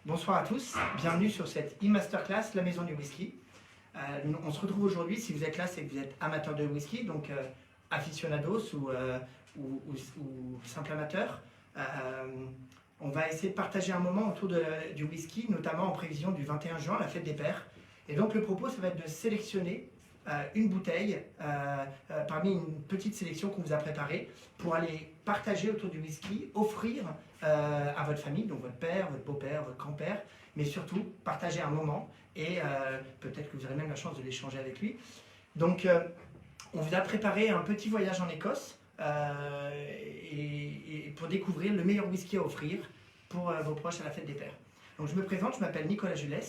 Bonsoir à tous, bienvenue sur cette e-masterclass La Maison du Whisky. On se retrouve aujourd'hui, si vous êtes là, c'est que vous êtes amateur de whisky, donc aficionados ou simple amateur. On va essayer de partager un moment autour du whisky, notamment en prévision du 21 juin, la fête des pères. Et donc le propos, ça va être de sélectionner une bouteille parmi une petite sélection qu'on vous a préparée pour aller partager autour du whisky, offrir à votre famille, donc votre père, votre beau-père, votre grand-père, mais surtout partager un moment et peut-être que vous aurez même la chance de l'échanger avec lui. Donc on vous a préparé un petit voyage en Écosse et pour découvrir le meilleur whisky à offrir pour vos proches à la fête des pères. Donc je me présente, je m'appelle Nicolas Jules,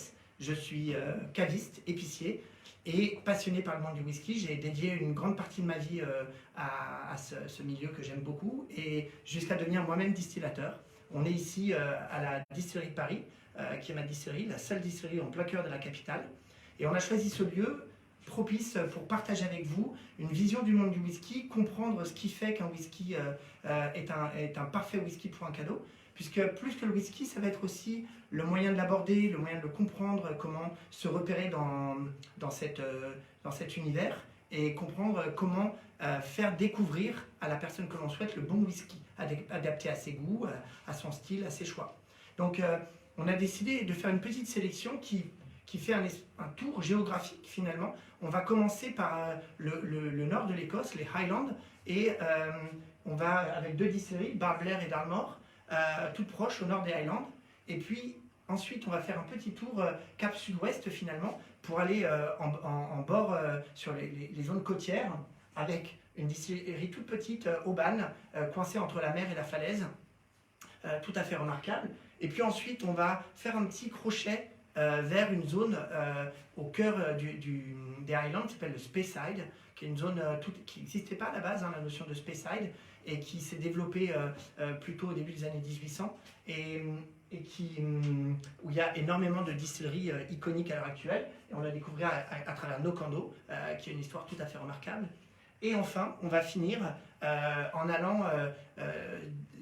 je suis caviste, épicier et passionné par le monde du whisky. J'ai dédié une grande partie de ma vie à ce milieu que j'aime beaucoup et jusqu'à devenir moi-même distillateur. On est ici à la distillerie de Paris, qui est ma distillerie, la seule distillerie en plein cœur de la capitale. Et on a choisi ce lieu propice pour partager avec vous une vision du monde du whisky, comprendre ce qui fait qu'un whisky est un parfait whisky pour un cadeau. Puisque plus que le whisky, ça va être aussi le moyen de l'aborder, le moyen de le comprendre, comment se repérer dans cet univers et comprendre comment faire découvrir à la personne que l'on souhaite le bon whisky, adapté à ses goûts, à son style, à ses choix. Donc on a décidé de faire une petite sélection qui fait un tour géographique finalement. On va commencer par le nord de l'Écosse, les Highlands, et on va avec deux distilleries, Barblair et Dalmore, toutes proches au nord des Highlands. Et puis ensuite on va faire un petit tour cap sud-ouest finalement pour aller en bord sur les zones côtières avec une distillerie toute petite, Oban, coincée entre la mer et la falaise, tout à fait remarquable. Et puis ensuite on va faire un petit crochet vers une zone au cœur des Highlands qui s'appelle le Speyside, qui est une zone qui n'existait pas à la base, la notion de Speyside, et qui s'est développée plutôt au début des années 1800 et où il y a énormément de distilleries iconiques à l'heure actuelle. Et on l'a découvert à travers Knockando, qui est une histoire tout à fait remarquable. Et enfin, on va finir en allant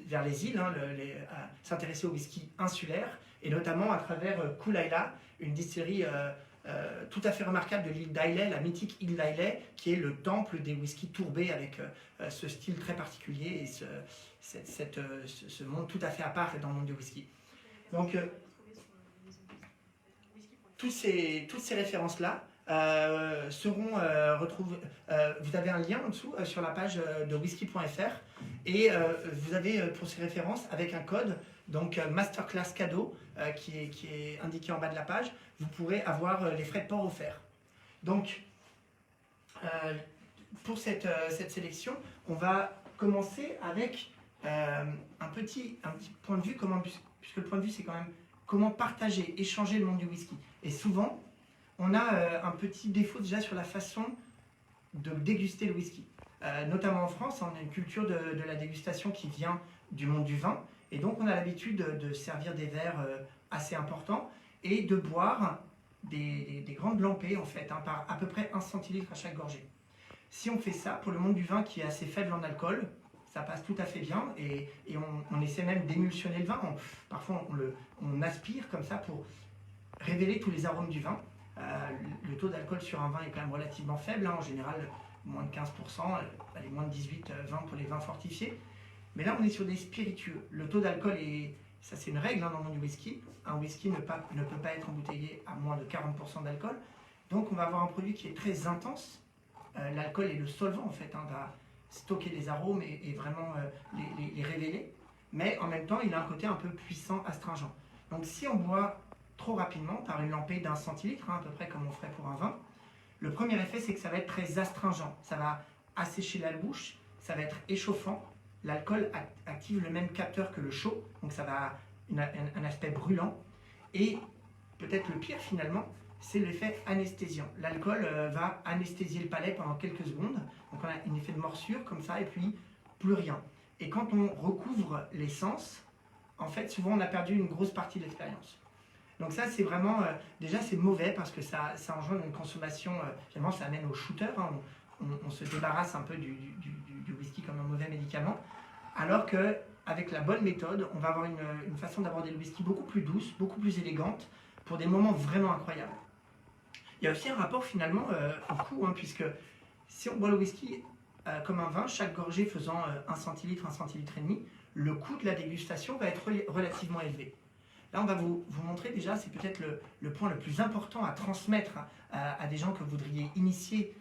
vers les îles, s'intéresser au whisky insulaire, et notamment à travers Kulaila, une distillerie tout à fait remarquable de l'île d'Islay, la mythique île d'Islay, qui est le temple des whiskies tourbés avec ce style très particulier et ce monde tout à fait à part dans le monde du whisky. Donc, toutes ces références-là seront retrouvées. Vous avez un lien en dessous sur la page de whisky.fr et vous avez pour ces références avec un code, donc Masterclass cadeau, qui est indiqué en bas de la page, vous pourrez avoir les frais de port offerts. Donc, pour cette sélection, on va commencer avec un petit point de vue, puisque le point de vue c'est quand même comment partager, échanger le monde du whisky. Et souvent, on a un petit défaut déjà sur la façon de déguster le whisky. Notamment en France, on a une culture de la dégustation qui vient du monde du vin. Et donc on a l'habitude de servir des verres assez importants et de boire des grandes lampées en fait, par à peu près 1 centilitre à chaque gorgée. Si on fait ça, pour le monde du vin qui est assez faible en alcool, ça passe tout à fait bien et on essaie même d'émulsionner le vin. Parfois on aspire comme ça pour révéler tous les arômes du vin. Le taux d'alcool sur un vin est quand même relativement faible, en général moins de 15%, moins de 18-20 pour les vins fortifiés. Mais là on est sur des spiritueux. Le taux d'alcool, ça c'est une règle dans le monde du whisky. Un whisky ne peut pas être embouteillé à moins de 40% d'alcool. Donc on va avoir un produit qui est très intense. L'alcool est le solvant en fait, va stocker les arômes et vraiment les révéler. Mais en même temps il a un côté un peu puissant, astringent. Donc si on boit trop rapidement par une lampée d'1 centilitre, à peu près comme on ferait pour un vin, le premier effet c'est que ça va être très astringent. Ça va assécher la bouche, ça va être échauffant. L'alcool active le même capteur que le chaud, donc ça va un aspect brûlant. Et peut-être le pire finalement, c'est l'effet anesthésiant. L'alcool va anesthésier le palais pendant quelques secondes, donc on a un effet de morsure comme ça, et puis plus rien. Et quand on recouvre les sens, en fait souvent on a perdu une grosse partie de l'expérience. Donc ça c'est vraiment, déjà c'est mauvais parce que ça engendre une consommation, finalement ça amène au shooter, on se débarrasse un peu du whisky comme un mauvais médicament, alors que avec la bonne méthode, on va avoir une façon d'aborder le whisky beaucoup plus douce, beaucoup plus élégante, pour des moments vraiment incroyables. Il y a aussi un rapport finalement au coût, puisque si on boit le whisky comme un vin, chaque gorgée faisant 1 centilitre, 1 centilitre et demi, le coût de la dégustation va être relativement élevé. Là, on va vous montrer déjà, c'est peut-être le point le plus important à transmettre à des gens que vous voudriez initier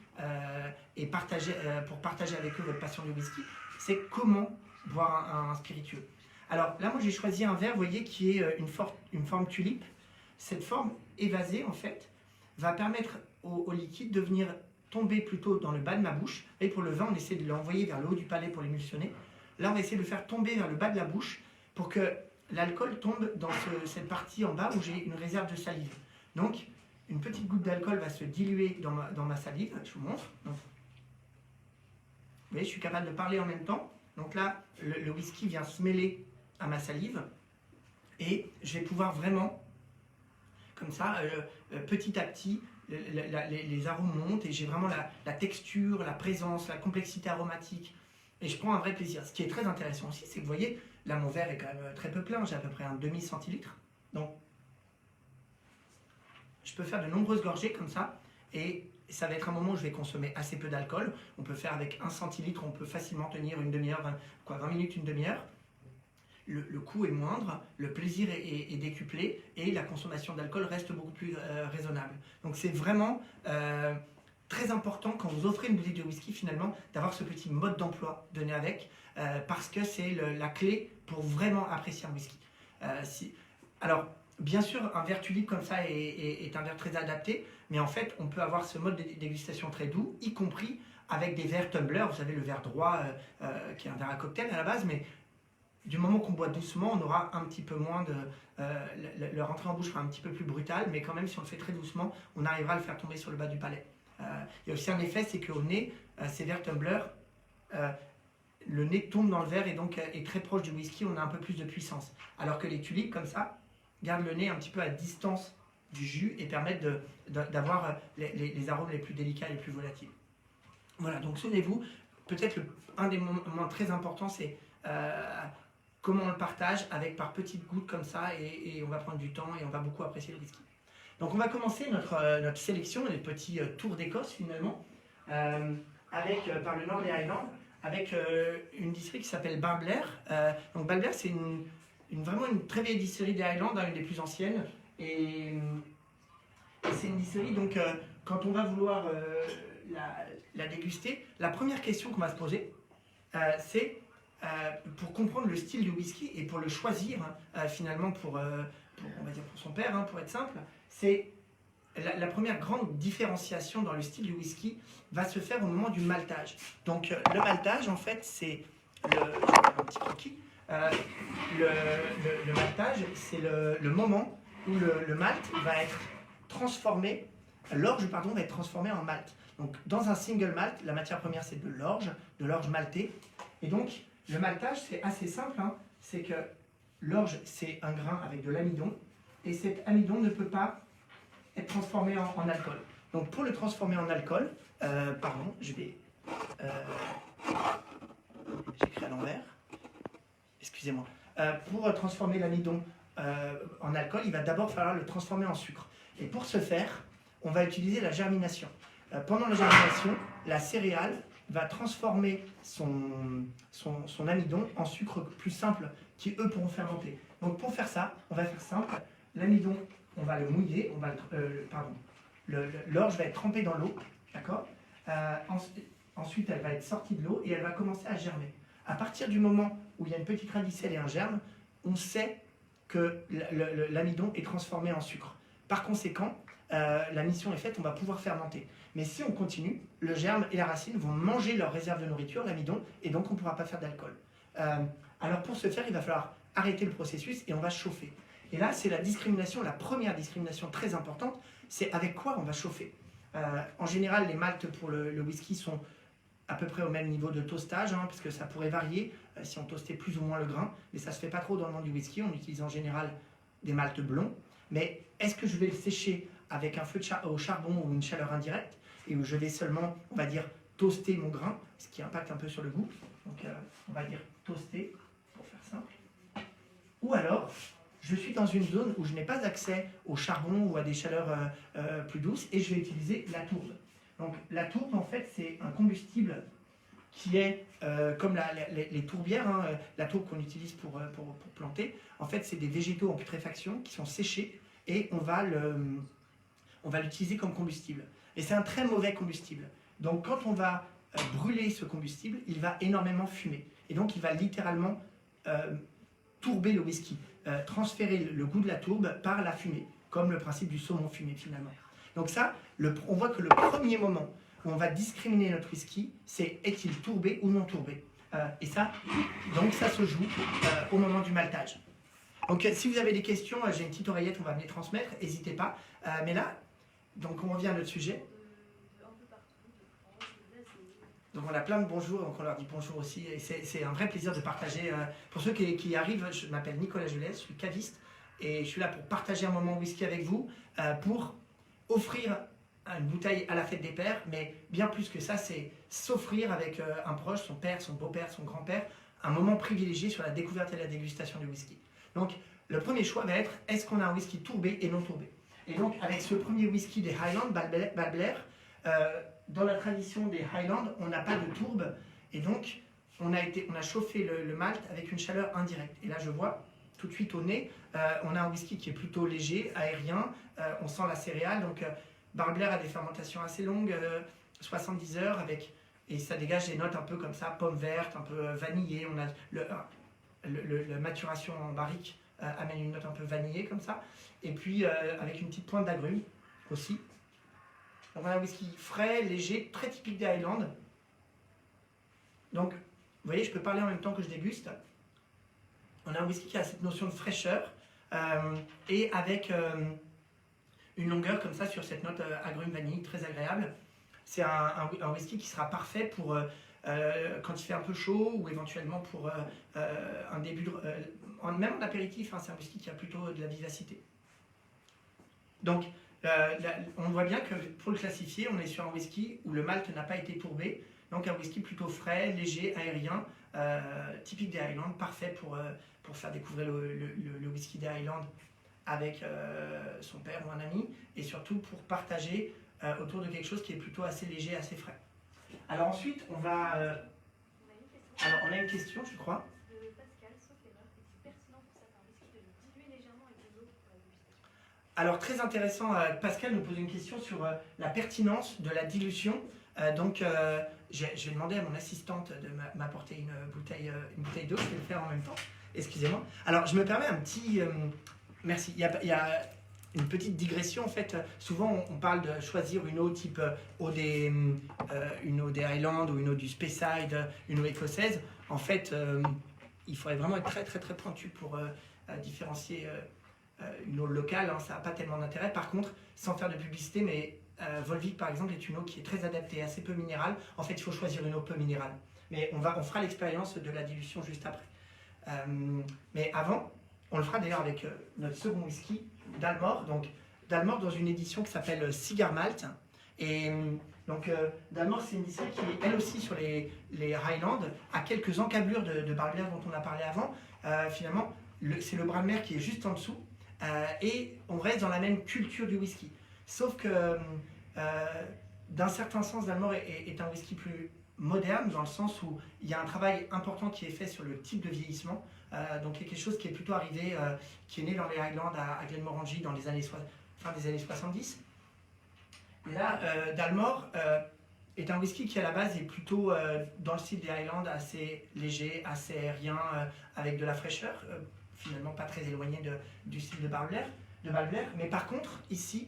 et pour partager avec eux votre passion du whisky, c'est comment boire un spiritueux. Alors là, moi j'ai choisi un verre, vous voyez, qui est une forme tulipe. Cette forme évasée, en fait, va permettre au liquide de venir tomber plutôt dans le bas de ma bouche. Et pour le vin, on essaie de l'envoyer vers le haut du palais pour l'émulsionner. Là, on va essayer de le faire tomber vers le bas de la bouche pour que l'alcool tombe dans cette partie en bas où j'ai une réserve de salive. Donc, une petite goutte d'alcool va se diluer dans ma salive. Je vous montre. Donc, vous voyez, je suis capable de parler en même temps. Donc là, le whisky vient se mêler à ma salive. Et je vais pouvoir vraiment, comme ça, petit à petit, les arômes montent et j'ai vraiment la texture, la présence, la complexité aromatique. Et je prends un vrai plaisir. Ce qui est très intéressant aussi, c'est que vous voyez, là mon verre est quand même très peu plein, j'ai à peu près un demi-centilitre. Donc, je peux faire de nombreuses gorgées comme ça et ça va être un moment où je vais consommer assez peu d'alcool. On peut faire avec 1 centilitre, on peut facilement tenir une demi-heure, 20 minutes, une demi-heure. Le coût est moindre, le plaisir est décuplé et la consommation d'alcool reste beaucoup plus raisonnable. Donc c'est vraiment très important quand vous offrez une bouteille de whisky finalement d'avoir ce petit mode d'emploi donné avec parce que c'est la clé pour vraiment apprécier un whisky. Alors bien sûr un verre tulipe comme ça est un verre très adapté, mais en fait on peut avoir ce mode de dégustation très doux, y compris avec des verres tumbler, vous savez le verre droit qui est un verre à cocktail à la base, mais du moment qu'on boit doucement, on aura un petit peu moins de... le rentrée en bouche sera un petit peu plus brutal, mais quand même, si on le fait très doucement, on arrivera à le faire tomber sur le bas du palais. Il y a aussi un effet, c'est qu'au nez, ces verres tumbler, le nez tombe dans le verre et donc est très proche du whisky, on a un peu plus de puissance. Alors que les tulipes, comme ça, gardent le nez un petit peu à distance du jus et permettent d'avoir les arômes les plus délicats et les plus volatiles. Voilà, donc souvenez-vous, peut-être un des moments très importants, c'est comment on le partage avec par petites gouttes comme ça et on va prendre du temps et on va beaucoup apprécier le whisky. Donc on va commencer notre sélection, les petits tours d'Écosse finalement, par le nord des Highlands, avec une distillerie qui s'appelle Balblair. Donc Balblair c'est vraiment une très vieille distillerie des Highlands, une des plus anciennes. Et c'est une distillerie, donc quand on va vouloir la déguster, la première question qu'on va se poser, c'est pour comprendre le style du whisky et pour le choisir finalement on va dire pour son père, pour être simple, c'est la première grande différenciation dans le style du whisky va se faire au moment du maltage. Donc le maltage en fait c'est je vais faire un petit croquis. Le maltage c'est le moment où le malt va être transformé, l'orge pardon va être transformée en malt. Donc dans un single malt, la matière première c'est de l'orge maltée et donc le maltage, c'est assez simple, c'est que l'orge, c'est un grain avec de l'amidon, et cet amidon ne peut pas être transformé en alcool. Donc pour le transformer en alcool, j'écris à l'envers, excusez-moi. Pour transformer l'amidon en alcool, il va d'abord falloir le transformer en sucre. Et pour ce faire, on va utiliser la germination. Pendant la germination, la céréale va transformer son amidon en sucre plus simple qui, eux, pourront fermenter. Donc pour faire ça, on va faire simple. L'amidon, on va le mouiller, l'orge va être trempée dans l'eau, d'accord. Ensuite, elle va être sortie de l'eau et elle va commencer à germer. À partir du moment où il y a une petite radicelle et un germe, on sait que l'amidon est transformé en sucre. Par conséquent, la mission est faite, on va pouvoir fermenter. Mais si on continue, le germe et la racine vont manger leur réserve de nourriture, l'amidon, et donc on ne pourra pas faire d'alcool. Alors pour ce faire, il va falloir arrêter le processus et on va chauffer. Et là, c'est la première discrimination très importante, c'est avec quoi on va chauffer. En général, les maltes pour le whisky sont à peu près au même niveau de toastage, parce que ça pourrait varier si on toastait plus ou moins le grain, mais ça ne se fait pas trop dans le monde du whisky, on utilise en général des maltes blonds. Mais est-ce que je vais le sécher avec un feu au charbon ou une chaleur indirecte, et où je vais seulement, on va dire, toaster mon grain, ce qui impacte un peu sur le goût. Donc on va dire toaster, pour faire simple. Ou alors, je suis dans une zone où je n'ai pas accès au charbon ou à des chaleurs plus douces et je vais utiliser la tourbe. Donc la tourbe, en fait, c'est un combustible qui est comme les tourbières, hein, la tourbe qu'on utilise pour planter. En fait, c'est des végétaux en putréfaction qui sont séchés et on va l'utiliser comme combustible. Et c'est un très mauvais combustible. Donc quand on va brûler ce combustible, il va énormément fumer. Et donc il va littéralement tourber le whisky, transférer le goût de la tourbe par la fumée, comme le principe du saumon fumé finalement. Donc ça, on voit que le premier moment où on va discriminer notre whisky, c'est est-il tourbé ou non tourbé. Et ça, donc ça se joue au moment du maltage. Donc si vous avez des questions, j'ai une petite oreillette, on va me les transmettre, n'hésitez pas. Mais là, donc on revient à notre sujet. Donc on a plein de bonjours, donc on leur dit bonjour aussi. Et c'est un vrai plaisir de partager. Pour ceux qui arrivent, je m'appelle Nicolas Jules, je suis caviste. Et je suis là pour partager un moment whisky avec vous, pour offrir une bouteille à la fête des pères. Mais bien plus que ça, c'est s'offrir avec un proche, son père, son beau-père, son grand-père, un moment privilégié sur la découverte et la dégustation du whisky. Donc le premier choix va être, est-ce qu'on a un whisky tourbé et non tourbé? Et donc avec ce premier whisky des Highlands, Balblair, dans la tradition des Highlands, on n'a pas de tourbe, et donc on a chauffé le malt avec une chaleur indirecte. Et là, je vois tout de suite au nez, on a un whisky qui est plutôt léger, aérien, on sent la céréale. Donc Balblair a des fermentations assez longues, 70 heures, et ça dégage des notes un peu comme ça, pomme verte, un peu vanillée. On a la maturation en barrique amène une note un peu vanillée comme ça, et puis avec une petite pointe d'agrumes aussi. Donc on a un whisky frais, léger, très typique des Highlands. Donc, vous voyez, je peux parler en même temps que je déguste. On a un whisky qui a cette notion de fraîcheur et avec une longueur comme ça sur cette note agrumes vanille, très agréable. C'est un whisky qui sera parfait pour quand il fait un peu chaud ou éventuellement pour un début, même en apéritif, hein, c'est un whisky qui a plutôt de la vivacité. Donc, on voit bien que pour le classifier, on est sur un whisky où le malt n'a pas été tourbé, donc un whisky plutôt frais, léger, aérien, typique des Highlands, parfait pour faire découvrir le whisky des Highlands avec son père ou un ami, et surtout pour partager autour de quelque chose qui est plutôt assez léger, assez frais. Alors ensuite, on va... alors on a une question, je crois. Alors très intéressant, Pascal nous pose une question sur la pertinence de la dilution. Donc je vais demander à mon assistante de m'apporter une bouteille d'eau, je vais le faire en même temps, excusez-moi. Alors je me permets un petit... merci, il y a une petite digression en fait. Souvent on parle de choisir une eau type une eau des Highlands ou une eau du Speyside, une eau écossaise. En fait, il faudrait vraiment être très très très pointu pour différencier... une eau locale, hein, ça n'a pas tellement d'intérêt. Par contre, sans faire de publicité, mais Volvic par exemple est une eau qui est très adaptée, assez peu minérale. En fait, il faut choisir une eau peu minérale. Mais on fera l'expérience de la dilution juste après. Mais avant, on le fera d'ailleurs avec notre second whisky, Dalmor. Donc Dalmor dans une édition qui s'appelle Cigar Malt. Et donc Dalmor, c'est une édition qui est elle aussi sur les Highlands, à quelques encablures de Balblair dont on a parlé avant. Finalement, c'est le bras de mer qui est juste en dessous. Et on reste dans la même culture du whisky. Sauf que, d'un certain sens, Dalmor est un whisky plus moderne, dans le sens où il y a un travail important qui est fait sur le type de vieillissement. Donc il y a quelque chose qui est plutôt arrivé, qui est né dans les Highlands à Glenmorangie dans les fin des années 70. Et là, Dalmor est un whisky qui à la base est plutôt dans le style des Highlands, assez léger, assez aérien, avec de la fraîcheur. Finalement pas très éloigné du style de Balblair. Mais par contre, ici,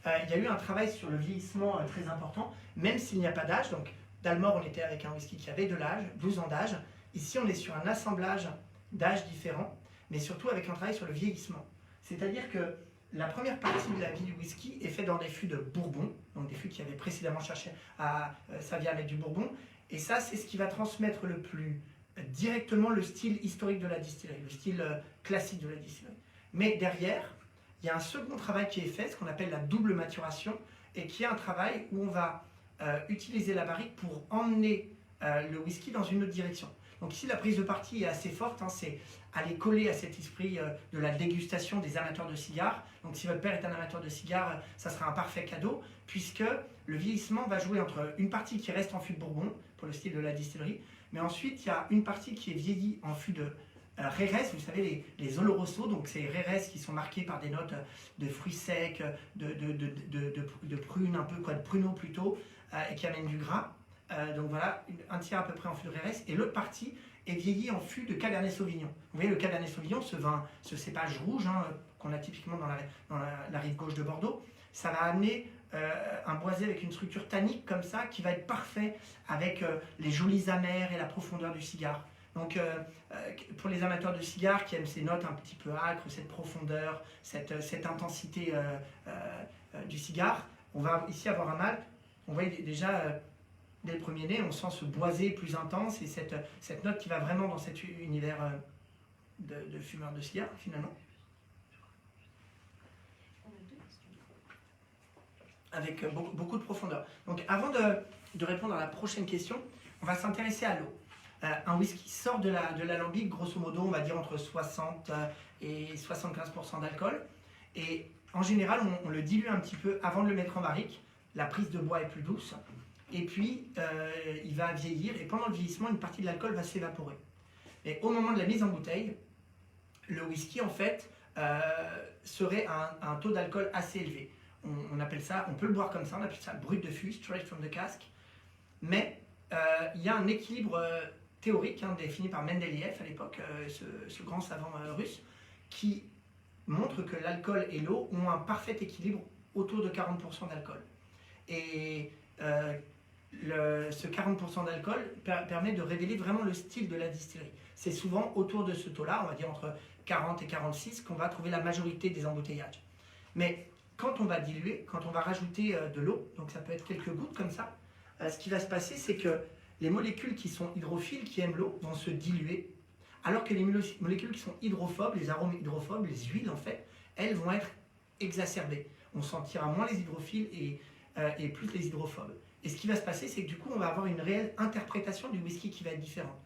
il y a eu un travail sur le vieillissement très important, même s'il n'y a pas d'âge. Donc, Dalmor, on était avec un whisky qui avait de l'âge, 12 ans d'âge. Ici, on est sur un assemblage d'âges différents, mais surtout avec un travail sur le vieillissement. C'est-à-dire que la première partie de la vie du whisky est faite dans des fûts de Bourbon, donc des fûts qui avaient précédemment cherché à s'avier avec du Bourbon. Et ça, c'est ce qui va transmettre le plus directement le style historique de la distillerie, le style classique de la distillerie. Mais derrière, il y a un second travail qui est fait, ce qu'on appelle la double maturation, et qui est un travail où on va utiliser la barrique pour emmener le whisky dans une autre direction. Donc ici, la prise de parti est assez forte, hein, c'est aller coller à cet esprit de la dégustation des amateurs de cigares. Donc si votre père est un amateur de cigares, ça sera un parfait cadeau, puisque le vieillissement va jouer entre une partie qui reste en fût de Bourbon, pour le style de la distillerie, mais ensuite il y a une partie qui est vieillie en fût de Rérez, vous savez, les Oloroso, donc c'est Rérez qui sont marqués par des notes de fruits secs, de prunes, un peu, quoi, de pruneaux plutôt, et qui amènent du gras. Donc voilà, un tiers à peu près en fût de Rérez, et l'autre partie est vieillie en fût de Cabernet Sauvignon. Vous voyez, le Cabernet Sauvignon, ce vin, ce cépage rouge, hein, qu'on a typiquement dans la rive gauche de Bordeaux, ça va amener un boisé avec une structure tannique comme ça, qui va être parfait avec les jolis amers et la profondeur du cigare. Donc pour les amateurs de cigares qui aiment ces notes un petit peu âcres, cette profondeur, cette intensité du cigare, on va ici avoir un malt. On voit déjà dès le premier nez, on sent ce boisé plus intense et cette note qui va vraiment dans cet univers de fumeur de cigares finalement. Avec beaucoup de profondeur. Donc avant de répondre à la prochaine question, on va s'intéresser à l'eau. Un whisky sort de l'alambic, grosso modo, on va dire entre 60 et 75% d'alcool. Et en général, on le dilue un petit peu avant de le mettre en barrique. La prise de bois est plus douce. Et puis, il va vieillir. Et pendant le vieillissement, une partie de l'alcool va s'évaporer. Et au moment de la mise en bouteille, le whisky, en fait, serait un taux d'alcool assez élevé. On appelle ça, on peut le boire comme ça, on appelle ça brut de fût, straight from the cask. Mais il y a un équilibre théorique, hein, défini par Mendeleïev à l'époque, ce grand savant russe, qui montre que l'alcool et l'eau ont un parfait équilibre autour de 40% d'alcool. Et ce 40% d'alcool permet de révéler vraiment le style de la distillerie. C'est souvent autour de ce taux-là, on va dire entre 40 et 46, qu'on va trouver la majorité des embouteillages. Mais quand on va diluer, quand on va rajouter de l'eau, donc ça peut être quelques gouttes comme ça, ce qui va se passer, c'est que les molécules qui sont hydrophiles, qui aiment l'eau, vont se diluer, alors que les molécules qui sont hydrophobes, les arômes hydrophobes, les huiles en fait, elles vont être exacerbées. On sentira moins les hydrophiles et plus les hydrophobes. Et ce qui va se passer, c'est que du coup, on va avoir une réelle interprétation du whisky qui va être différente.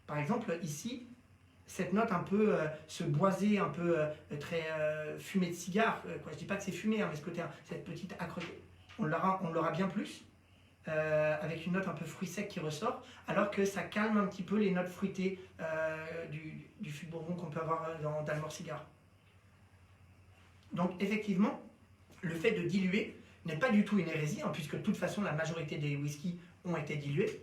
Par exemple, ici, cette note un peu, ce boisé un peu très fumé de cigare, quoi. Je ne dis pas que c'est fumé, hein, mais ce côté, cette petite âcreté, on l'aura bien plus. Avec une note un peu fruit sec qui ressort, alors que ça calme un petit peu les notes fruitées du fût de Bourbon qu'on peut avoir dans Dalmor Cigare. Donc effectivement, le fait de diluer n'est pas du tout une hérésie, hein, puisque de toute façon la majorité des whiskies ont été dilués.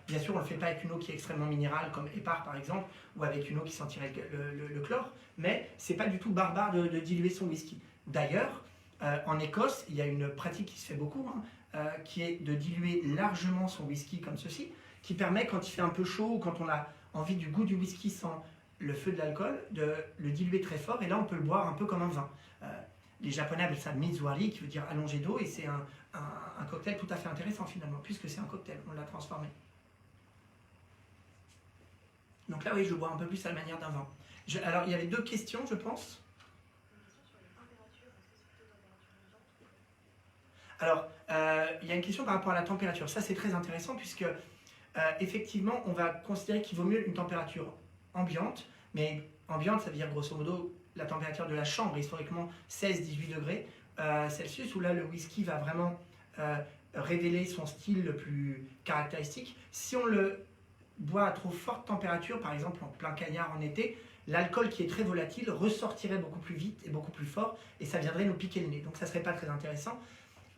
Bien sûr, on ne le fait pas avec une eau qui est extrêmement minérale, comme Épar par exemple, ou avec une eau qui sentirait le chlore, mais c'est pas du tout barbare de diluer son whisky. D'ailleurs, en Écosse, il y a une pratique qui se fait beaucoup, hein, qui est de diluer largement son whisky comme ceci, qui permet, quand il fait un peu chaud ou quand on a envie du goût du whisky sans le feu de l'alcool, de le diluer très fort, et là on peut le boire un peu comme un vin. Les Japonais appellent ça mizuari, qui veut dire allongé d'eau, et c'est un cocktail tout à fait intéressant finalement, puisque c'est un cocktail, on l'a transformé. Donc là oui, je bois un peu plus à la manière d'un vin. Alors il y avait deux questions, je pense. Alors, il y a une question par rapport à la température. Ça, c'est très intéressant puisque, effectivement, on va considérer qu'il vaut mieux une température ambiante. Mais ambiante, ça veut dire grosso modo la température de la chambre, historiquement 16-18 degrés Celsius, où là, le whisky va vraiment révéler son style le plus caractéristique. Si on le boit à trop forte température, par exemple en plein cagnard en été, l'alcool qui est très volatile ressortirait beaucoup plus vite et beaucoup plus fort, et ça viendrait nous piquer le nez. Donc ça ne serait pas très intéressant.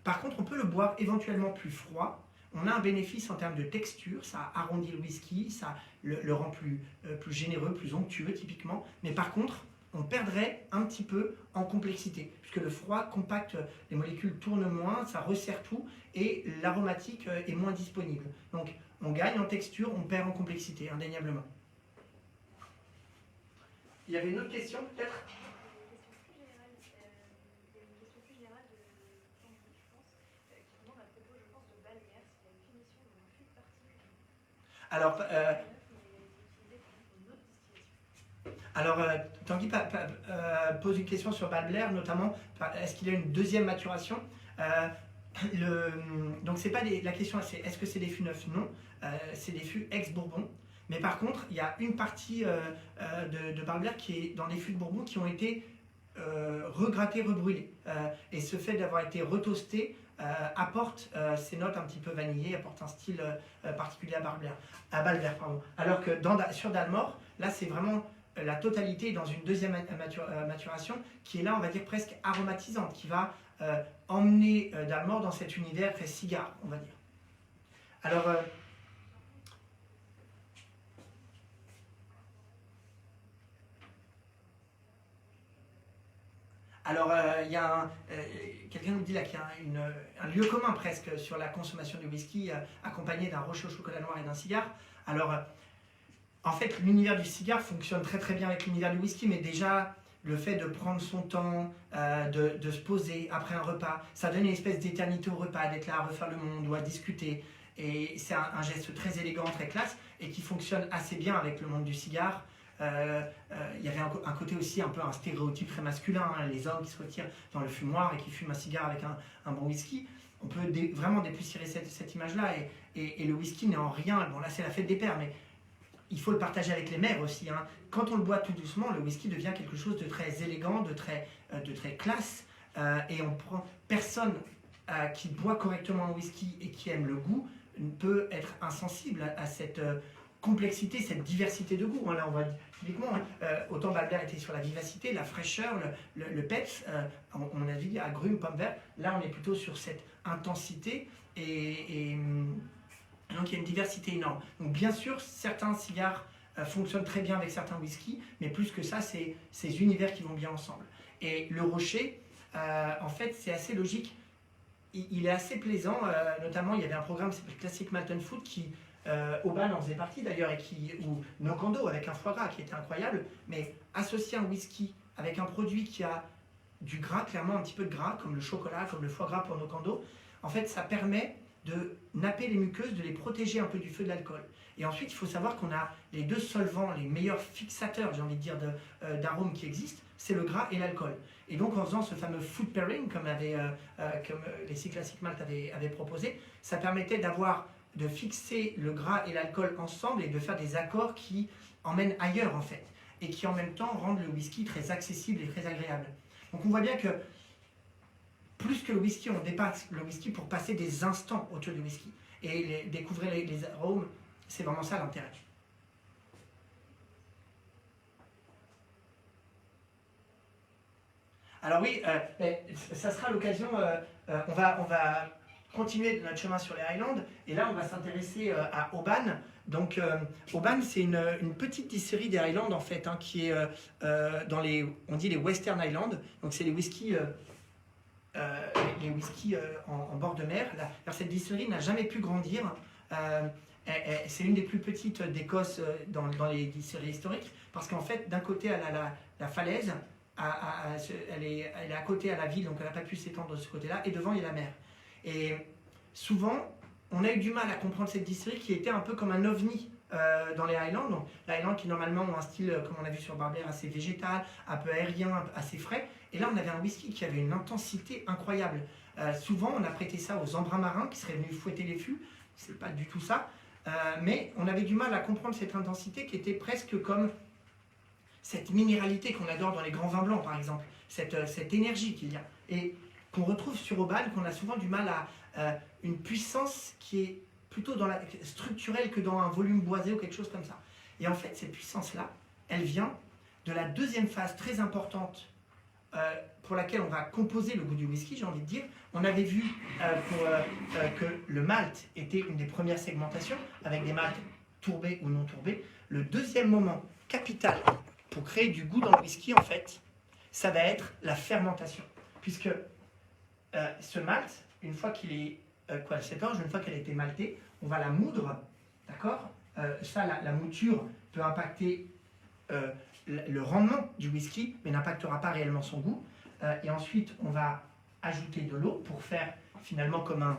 Par contre, on peut le boire éventuellement plus froid. On a un bénéfice en termes de texture, ça arrondit le whisky, ça le rend plus généreux, plus onctueux typiquement. Mais par contre, on perdrait un petit peu en complexité, puisque le froid compacte, les molécules tournent moins, ça resserre tout, et l'aromatique est moins disponible. Donc on gagne en texture, on perd en complexité, indéniablement. Il y avait une autre question peut-être ? Alors, Tanguy pose une question sur Balblair, notamment, est-ce qu'il y a une deuxième maturation Donc, c'est pas la question, c'est est-ce que c'est des fûts neufs? Non, c'est des fûts ex-Bourbon. Mais par contre, il y a une partie de Barbler qui est dans les fûts de Bourbon qui ont été regrattés, rebrûlés. Et ce fait d'avoir été retoasté apporte ces notes un petit peu vanillées, apporte un style particulier à Balver. Pardon. Alors que sur Dalmor, là c'est vraiment la totalité dans une deuxième maturation qui est là, on va dire, presque aromatisante, qui va emmener Dalmor dans cet univers très cigare, on va dire. Alors, il y a quelqu'un nous dit là qu'il y a un lieu commun presque sur la consommation du whisky accompagné d'un rocher au chocolat noir et d'un cigare. Alors, en fait, l'univers du cigare fonctionne très très bien avec l'univers du whisky, mais déjà, le fait de prendre son temps, de se poser après un repas, ça donne une espèce d'éternité au repas, d'être là à refaire le monde ou à discuter. Et c'est un geste très élégant, très classe, et qui fonctionne assez bien avec le monde du cigare. Il y avait un côté aussi un peu un stéréotype très masculin, hein, les hommes qui se retirent dans le fumoir et qui fument un cigare avec un bon whisky. On peut vraiment dépoussiérer cette image-là, et le whisky n'est en rien, bon là c'est la fête des pères, mais il faut le partager avec les mères aussi. Hein. Quand on le boit tout doucement, le whisky devient quelque chose de très élégant, de très classe, et personne qui boit correctement un whisky et qui aime le goût ne peut être insensible à cette complexité, cette diversité de goût. Hein. Là, on voit typiquement, autant Balber était sur la vivacité, la fraîcheur, le peps, on a dit agrumes, pommes vertes. Là, on est plutôt sur cette intensité et donc il y a une diversité énorme. Donc bien sûr, certains cigares fonctionnent très bien avec certains whiskies, mais plus que ça, c'est ces univers qui vont bien ensemble. Et le rocher, en fait, c'est assez logique. Il est assez plaisant, notamment il y avait un programme qui s'appelle Classic Malton Food qui Oban en faisait partie d'ailleurs, ou Nokando avec un foie gras qui était incroyable, mais associer un whisky avec un produit qui a du gras, clairement un petit peu de gras, comme le chocolat, comme le foie gras pour Nokando, en fait ça permet de napper les muqueuses, de les protéger un peu du feu de l'alcool. Et ensuite il faut savoir qu'on a les deux solvants, les meilleurs fixateurs, j'ai envie de dire, d'arômes qui existent, c'est le gras et l'alcool. Et donc en faisant ce fameux food pairing, comme les Six Classic Malt avaient proposé, ça permettait de fixer le gras et l'alcool ensemble et de faire des accords qui emmènent ailleurs en fait, et qui en même temps rendent le whisky très accessible et très agréable. Donc on voit bien que plus que le whisky, on dépasse le whisky pour passer des instants autour du whisky et découvrir les arômes, c'est vraiment ça l'intérêt. Alors oui, ça sera l'occasion, on va continuer notre chemin sur les Highlands, et là on va s'intéresser à Oban. Donc Oban, c'est une petite distillerie des Highlands en fait, hein, qui est dans on dit les Western Highlands, donc c'est les whiskies en bord de mer. Cette distillerie n'a jamais pu grandir. C'est une des plus petites d'Écosse dans les distilleries historiques, parce qu'en fait, d'un côté, elle a la falaise, elle est à côté à la ville, donc elle n'a pas pu s'étendre de ce côté-là, et devant, il y a la mer. Et souvent, on a eu du mal à comprendre cette distillerie qui était un peu comme un ovni dans les Highlands. Donc, les Highlands qui normalement ont un style, comme on a vu sur Barber, assez végétal, un peu aérien, assez frais. Et là, on avait un whisky qui avait une intensité incroyable. Souvent, on a prêté ça aux embruns marins qui seraient venus fouetter les fûts. C'est pas du tout ça. Mais on avait du mal à comprendre cette intensité qui était presque comme cette minéralité qu'on adore dans les grands vins blancs, par exemple. Cette énergie qu'il y a. Et qu'on retrouve sur Oban, qu'on a souvent du mal à une puissance qui est plutôt structurelle que dans un volume boisé ou quelque chose comme ça. Et en fait, cette puissance-là, elle vient de la deuxième phase très importante pour laquelle on va composer le goût du whisky, j'ai envie de dire. On avait vu que le malt était une des premières segmentations, avec des malts tourbés ou non tourbés. Le deuxième moment capital pour créer du goût dans le whisky, en fait, ça va être la fermentation. Puisque ce malt, une fois qu'il est cette orge, une fois qu'elle a été maltée, on va la moudre, d'accord. La mouture peut impacter le rendement du whisky, mais n'impactera pas réellement son goût. Et ensuite, on va ajouter de l'eau pour faire finalement comme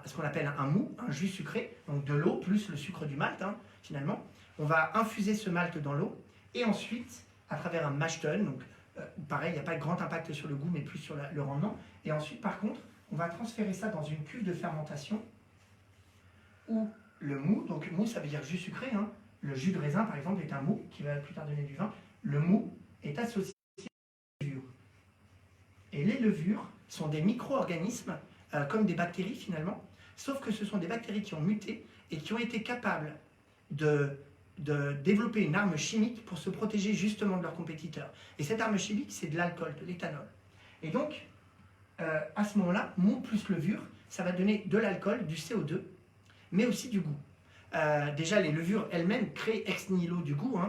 ce qu'on appelle un mou, un jus sucré, donc de l'eau plus le sucre du malt, hein, finalement. On va infuser ce malt dans l'eau, et ensuite, à travers un mash tun, donc pareil, il n'y a pas de grand impact sur le goût, mais plus sur le rendement. Et ensuite, par contre, on va transférer ça dans une cuve de fermentation où le mou, donc mou ça veut dire jus sucré, hein, Le jus de raisin, par exemple, est un mou qui va plus tard donner du vin. Le mou est associé aux levures. Et les levures sont des micro-organismes, comme des bactéries finalement, sauf que ce sont des bactéries qui ont muté et qui ont été capables de développer une arme chimique pour se protéger justement de leurs compétiteurs. Et cette arme chimique, c'est de l'alcool, de l'éthanol. Et donc, à ce moment-là, mou plus levure, ça va donner de l'alcool, du CO2, mais aussi du goût. Déjà, les levures elles-mêmes créent ex nihilo du goût.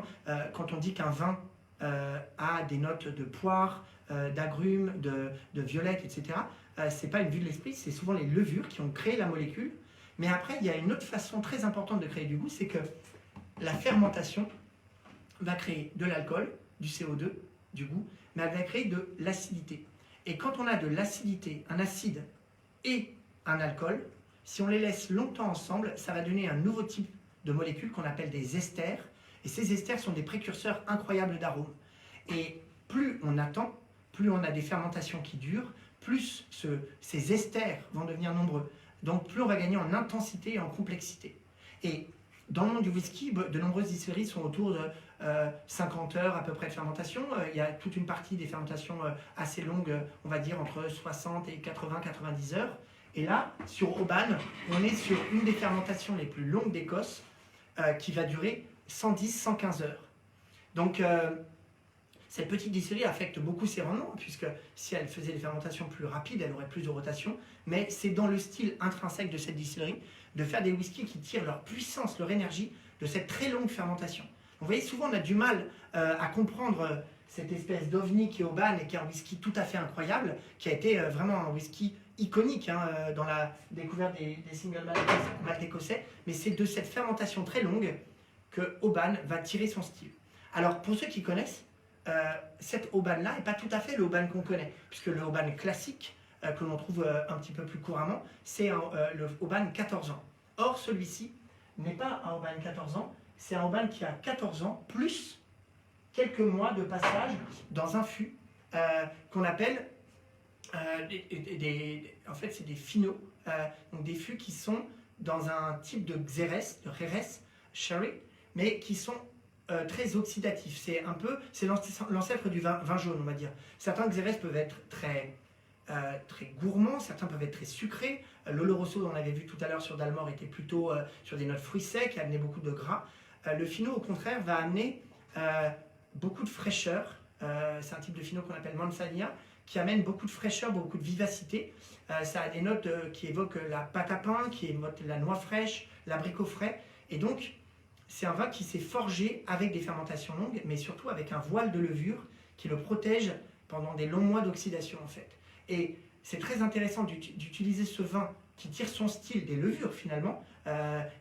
Quand on dit qu'un vin a des notes de poire, d'agrumes, de violette, etc., c'est pas une vue de l'esprit, c'est souvent les levures qui ont créé la molécule. Mais après, il y a une autre façon très importante de créer du goût, c'est que la fermentation va créer de l'alcool, du CO2, du goût, mais elle va créer de l'acidité. Et quand on a de l'acidité, un acide et un alcool, si on les laisse longtemps ensemble, ça va donner un nouveau type de molécules qu'on appelle des esters. Et ces esters sont des précurseurs incroyables d'arômes. Et plus on attend, plus on a des fermentations qui durent, plus ces esters vont devenir nombreux. Donc plus on va gagner en intensité et en complexité. Et dans le monde du whisky, de nombreuses distilleries sont autour de 50 heures à peu près de fermentation. Il y a toute une partie des fermentations assez longues, on va dire entre 60 et 80-90 heures. Et là, sur Oban, on est sur une des fermentations les plus longues d'Écosse qui va durer 110-115 heures. Donc, cette petite distillerie affecte beaucoup ses rendements, puisque si elle faisait des fermentations plus rapides, elle aurait plus de rotation. Mais c'est dans le style intrinsèque de cette distillerie de faire des whiskies qui tirent leur puissance, leur énergie de cette très longue fermentation. Donc, vous voyez, souvent on a du mal à comprendre cette espèce d'ovni qui est Oban et qui est un whisky tout à fait incroyable, qui a été vraiment un whisky iconique dans la découverte des single malt écossais, mais c'est de cette fermentation très longue que Oban va tirer son style. Alors pour ceux qui connaissent, cet Oban-là n'est pas tout à fait le Oban qu'on connaît, puisque le Oban classique, que l'on trouve un petit peu plus couramment, c'est le Oban 14 ans. Or celui-ci n'est pas un Oban 14 ans, c'est un Oban qui a 14 ans, plus quelques mois de passage dans un fût qu'on appelle en fait, c'est des finaux, donc des fûts qui sont dans un type de xérès, de Jerez, sherry, mais qui sont très oxydatifs. C'est l'ancêtre du vin jaune, on va dire. Certains xérès peuvent être très gourmands, certains peuvent être très sucrés. L'Oloroso, dont on avait vu tout à l'heure sur Dalmor, était plutôt sur des notes fruits secs, amenait beaucoup de gras. Le finot, au contraire, va amener beaucoup de fraîcheur. C'est un type de finot qu'on appelle Manzanilla, qui amène beaucoup de fraîcheur, beaucoup de vivacité. Ça a des notes qui évoquent la pâte à pain, qui évoquent la noix fraîche, l'abricot frais. Et donc, c'est un vin qui s'est forgé avec des fermentations longues, mais surtout avec un voile de levure qui le protège pendant des longs mois d'oxydation, en fait. Et c'est très intéressant d'utiliser ce vin qui tire son style des levures, finalement,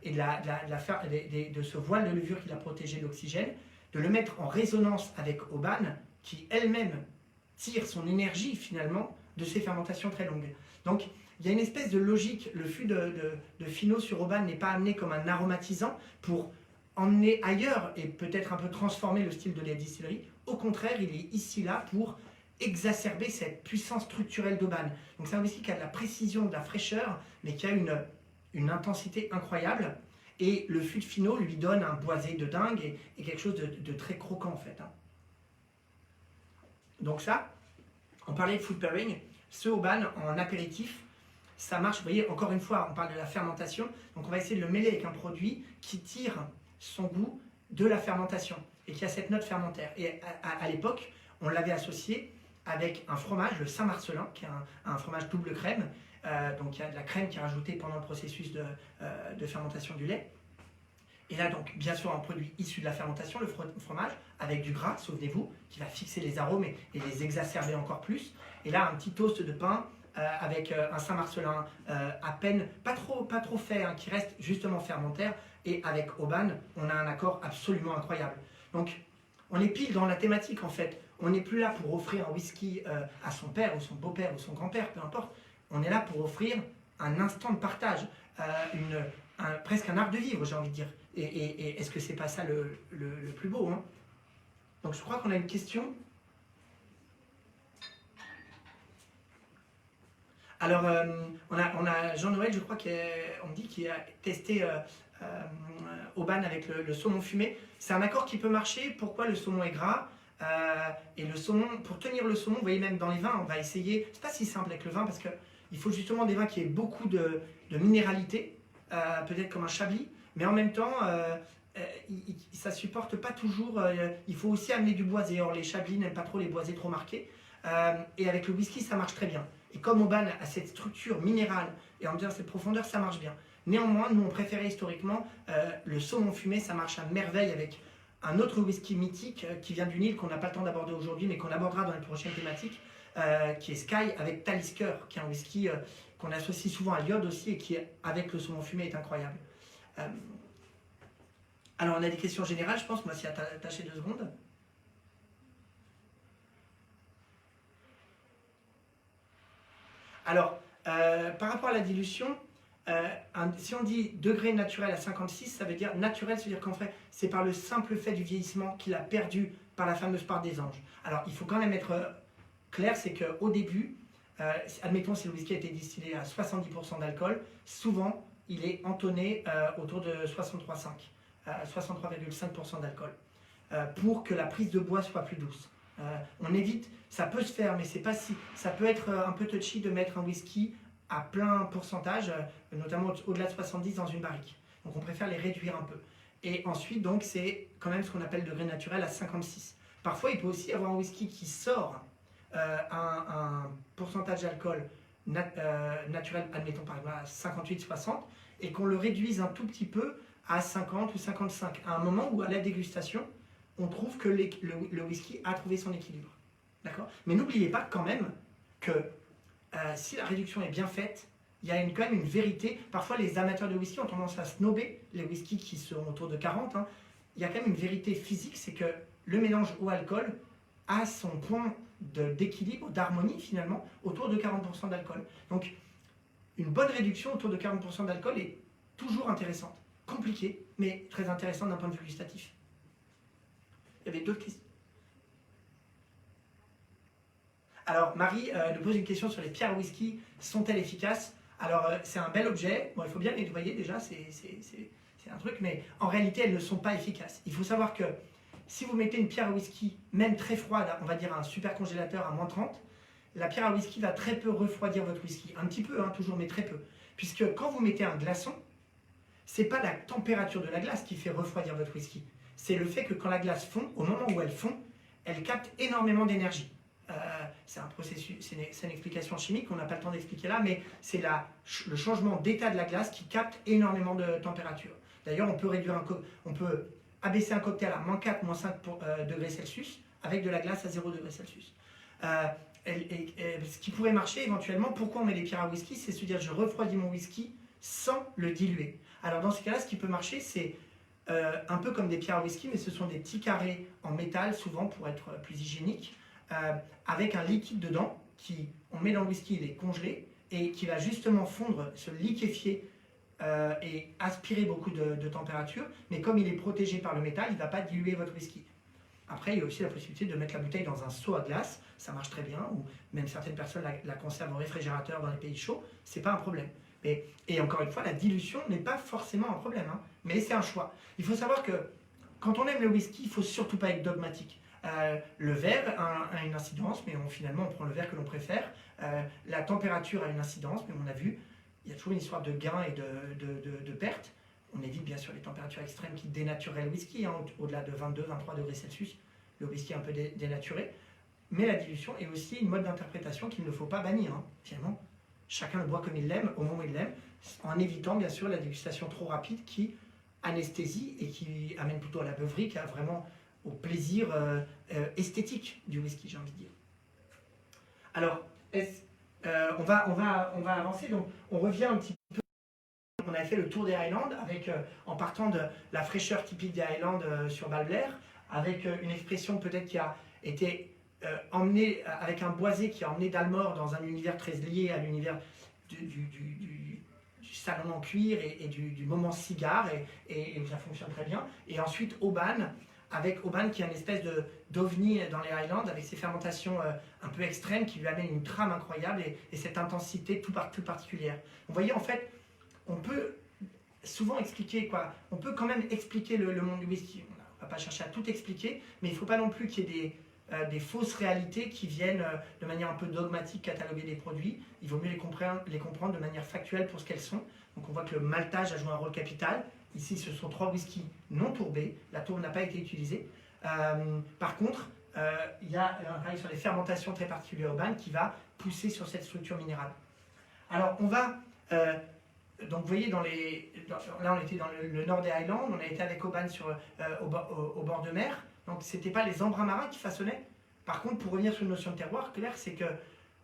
et de ce voile de levure qui l'a protégé de l'oxygène, de le mettre en résonance avec Oban, qui elle-même tire son énergie finalement de ces fermentations très longues. Donc il y a une espèce de logique, le fût de finot sur Oban n'est pas amené comme un aromatisant pour emmener ailleurs et peut-être un peu transformer le style de la distillerie. Au contraire, il est ici là pour exacerber cette puissance structurelle d'Oban. Donc c'est un whisky qui a de la précision, de la fraîcheur, mais qui a une intensité incroyable. Et le fût de finot lui donne un boisé de dingue et quelque chose de très croquant en fait. Donc ça, on parlait de food pairing, ce Oban en apéritif, ça marche, vous voyez, encore une fois, on parle de la fermentation, donc on va essayer de le mêler avec un produit qui tire son goût de la fermentation et qui a cette note fermentaire. Et à l'époque, on l'avait associé avec un fromage, le Saint-Marcelin, qui est un fromage double crème, donc il y a de la crème qui est rajoutée pendant le processus de fermentation du lait. Et là, donc, bien sûr, un produit issu de la fermentation, le fromage, avec du gras, souvenez-vous, qui va fixer les arômes et les exacerber encore plus. Et là, un petit toast de pain avec un Saint-Marcelin à peine, pas trop fait, qui reste justement fermentaire. Et avec Oban, on a un accord absolument incroyable. Donc, on est pile dans la thématique, en fait. On n'est plus là pour offrir un whisky à son père ou son beau-père ou son grand-père, peu importe. On est là pour offrir un instant de partage, presque un art de vivre, j'ai envie de dire. Et est-ce que c'est pas ça le plus beau, hein? Donc je crois qu'on a une question. Alors, on a Jean-Noël, je crois qu'on me dit qu'il a testé Auban avec le saumon fumé. C'est un accord qui peut marcher. Pourquoi? Le saumon est gras. Et le saumon, pour tenir le saumon, vous voyez même dans les vins, on va essayer, c'est pas si simple avec le vin parce qu'il faut justement des vins qui aient beaucoup de minéralité, peut-être comme un chablis, mais en même temps, ça supporte pas toujours, il faut aussi amener du boisé. Or les chablis n'aiment pas trop les boisés trop marqués, et avec le whisky ça marche très bien. Et comme Auban a cette structure minérale et en même temps cette profondeur, ça marche bien. Néanmoins, nous on préférait historiquement le saumon fumé, ça marche à merveille avec un autre whisky mythique qui vient d'une île qu'on n'a pas le temps d'aborder aujourd'hui, mais qu'on abordera dans les prochaines thématiques, qui est Sky avec Talisker, qui est un whisky qu'on associe souvent à l'iode aussi et qui, avec le saumon fumé, est incroyable. Alors, on a des questions générales, je pense. Moi, si attaché 2 secondes. Alors, par rapport à la dilution, si on dit degré naturel à 56, ça veut dire naturel, ça veut dire qu'en fait, c'est par le simple fait du vieillissement qu'il a perdu par la fameuse part des anges. Alors, il faut quand même être clair, c'est qu'au début, admettons si le whisky a été distillé à 70% d'alcool, souvent, il est entonné autour de 63,5%. 63,5% d'alcool, pour que la prise de bois soit plus douce. On évite, ça peut se faire, mais c'est pas si, ça peut être un peu touchy de mettre un whisky à plein pourcentage, notamment au-delà de 70 dans une barrique. Donc on préfère les réduire un peu. Et ensuite, donc, c'est quand même ce qu'on appelle degré naturel à 56. Parfois, il peut aussi y avoir un whisky qui sort un pourcentage d'alcool naturel, admettons par exemple à 58-60, et qu'on le réduise un tout petit peu à 50 ou 55, à un moment où à la dégustation, on trouve que le whisky a trouvé son équilibre. D'accord? Mais n'oubliez pas quand même que si la réduction est bien faite, il y a quand même une vérité. Parfois, les amateurs de whisky ont tendance à snobber les whiskies qui sont autour de 40. Hein. Il y a quand même une vérité physique, c'est que le mélange eau-alcool a son point d'équilibre, d'harmonie finalement, autour de 40% d'alcool. Donc, une bonne réduction autour de 40% d'alcool est toujours intéressante. Compliqué, mais très intéressant d'un point de vue gustatif. Il y avait d'autres questions. Alors, Marie nous pose une question sur les pierres à whisky. Sont-elles efficaces? Alors, c'est un bel objet. Bon, il faut bien les nettoyer déjà, c'est un truc, mais en réalité, elles ne sont pas efficaces. Il faut savoir que si vous mettez une pierre à whisky, même très froide, on va dire un super congélateur à -30, la pierre à whisky va très peu refroidir votre whisky. Un petit peu, hein, toujours, mais très peu. Puisque quand vous mettez un glaçon, c'est pas la température de la glace qui fait refroidir votre whisky. C'est le fait que quand la glace fond, au moment où elle fond, elle capte énormément d'énergie. C'est un processus, c'est une explication chimique qu'on n'a pas le temps d'expliquer là, mais c'est le changement d'état de la glace qui capte énormément de température. D'ailleurs, on peut abaisser un cocktail à -4, -5 degrés Celsius avec de la glace à 0 degrés Celsius. Ce qui pourrait marcher éventuellement, pourquoi on met des pierres à whisky, c'est se dire je refroidis mon whisky sans le diluer. Alors dans ce cas-là, ce qui peut marcher, c'est un peu comme des pierres à whisky, mais ce sont des petits carrés en métal, souvent pour être plus hygiénique, avec un liquide dedans, on met dans le whisky, il est congelé, et qui va justement fondre, se liquéfier et aspirer beaucoup de température, mais comme il est protégé par le métal, il ne va pas diluer votre whisky. Après, il y a aussi la possibilité de mettre la bouteille dans un seau à glace, ça marche très bien, ou même certaines personnes la conservent au réfrigérateur dans les pays chauds, c'est pas un problème. Et encore une fois, la dilution n'est pas forcément un problème, hein, mais c'est un choix. Il faut savoir que quand on aime le whisky, il ne faut surtout pas être dogmatique. Le verre a une incidence, mais finalement on prend le verre que l'on préfère. La température a une incidence, mais on a vu, il y a toujours une histoire de gain et de perte. On évite bien sûr les températures extrêmes qui dénatureraient le whisky, hein, au-delà de 22-23 degrés Celsius, le whisky est un peu dénaturé. Mais la dilution est aussi une mode d'interprétation qu'il ne faut pas bannir, hein, finalement. Chacun le boit comme il l'aime, au moment où il l'aime, en évitant bien sûr la dégustation trop rapide qui anesthésie et qui amène plutôt à la beuverie qu'à vraiment au plaisir esthétique du whisky, j'ai envie de dire. Alors, on va avancer, donc on revient un petit peu. On avait fait le tour des Highlands en partant de la fraîcheur typique des Highlands sur Balblair, avec une expression peut-être qui a été emmenée avec un boisé qui a emmené Dalmor dans un univers très lié à l'univers du salon en cuir et du moment cigare, et ça fonctionne très bien. Et ensuite Auban, avec Auban qui est une espèce d'ovni dans les Highlands, avec ses fermentations un peu extrêmes qui lui amènent une trame incroyable et cette intensité tout particulière. Vous voyez, en fait, on peut souvent expliquer, quoi. On peut quand même expliquer le monde du whisky. On ne va pas chercher à tout expliquer, mais il ne faut pas non plus qu'il y ait des fausses réalités qui viennent de manière un peu dogmatique cataloguer des produits. Il vaut mieux les comprendre de manière factuelle pour ce qu'elles sont. Donc on voit que le maltage a joué un rôle capital. Ici, ce sont 3 whiskies non tourbés. La tourbe n'a pas été utilisée. Par contre, il y a un travail sur les fermentations très particulières urbaines qui va pousser sur cette structure minérale. Alors, on va... donc, vous voyez, là, on était dans le nord des Highlands. On a été avec Oban au bord de mer. Donc, ce n'était pas les embruns marins qui façonnaient. Par contre, pour revenir sur une notion de terroir, clair, c'est que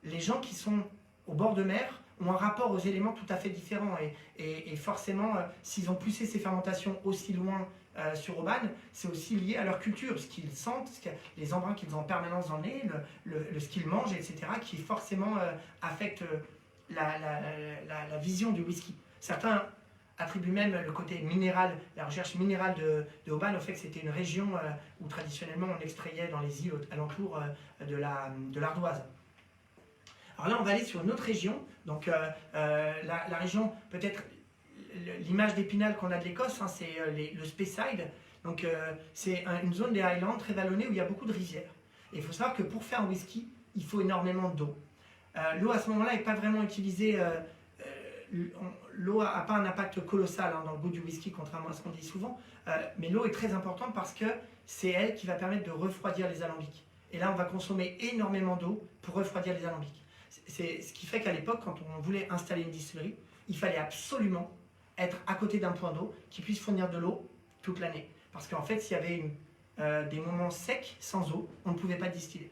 les gens qui sont au bord de mer ont un rapport aux éléments tout à fait différent. Et forcément, s'ils ont poussé ces fermentations aussi loin sur Oban, c'est aussi lié à leur culture, ce qu'ils sentent, les embruns qu'ils ont en permanence dans le nez, ce qu'ils mangent, etc., qui forcément affecte la vision du whisky. Certains attribuent même le côté minéral, la recherche minérale de Oban au fait que c'était une région où traditionnellement on extrayait dans les îles alentours de l'ardoise. Alors là, on va aller sur une autre région. Donc la région, peut-être l'image d'Épinal qu'on a de l'Écosse, hein, c'est le Speyside. Donc c'est une zone des Highlands très vallonnée où il y a beaucoup de rivières. Et il faut savoir que pour faire un whisky, il faut énormément d'eau. L'eau à ce moment-là n'est pas vraiment utilisée. L'eau n'a pas un impact colossal dans le goût du whisky, contrairement à ce qu'on dit souvent. Mais l'eau est très importante parce que c'est elle qui va permettre de refroidir les alambics. Et là, on va consommer énormément d'eau pour refroidir les alambics. C'est ce qui fait qu'à l'époque, quand on voulait installer une distillerie, il fallait absolument être à côté d'un point d'eau qui puisse fournir de l'eau toute l'année. Parce qu'en fait, s'il y avait des moments secs, sans eau, on ne pouvait pas distiller.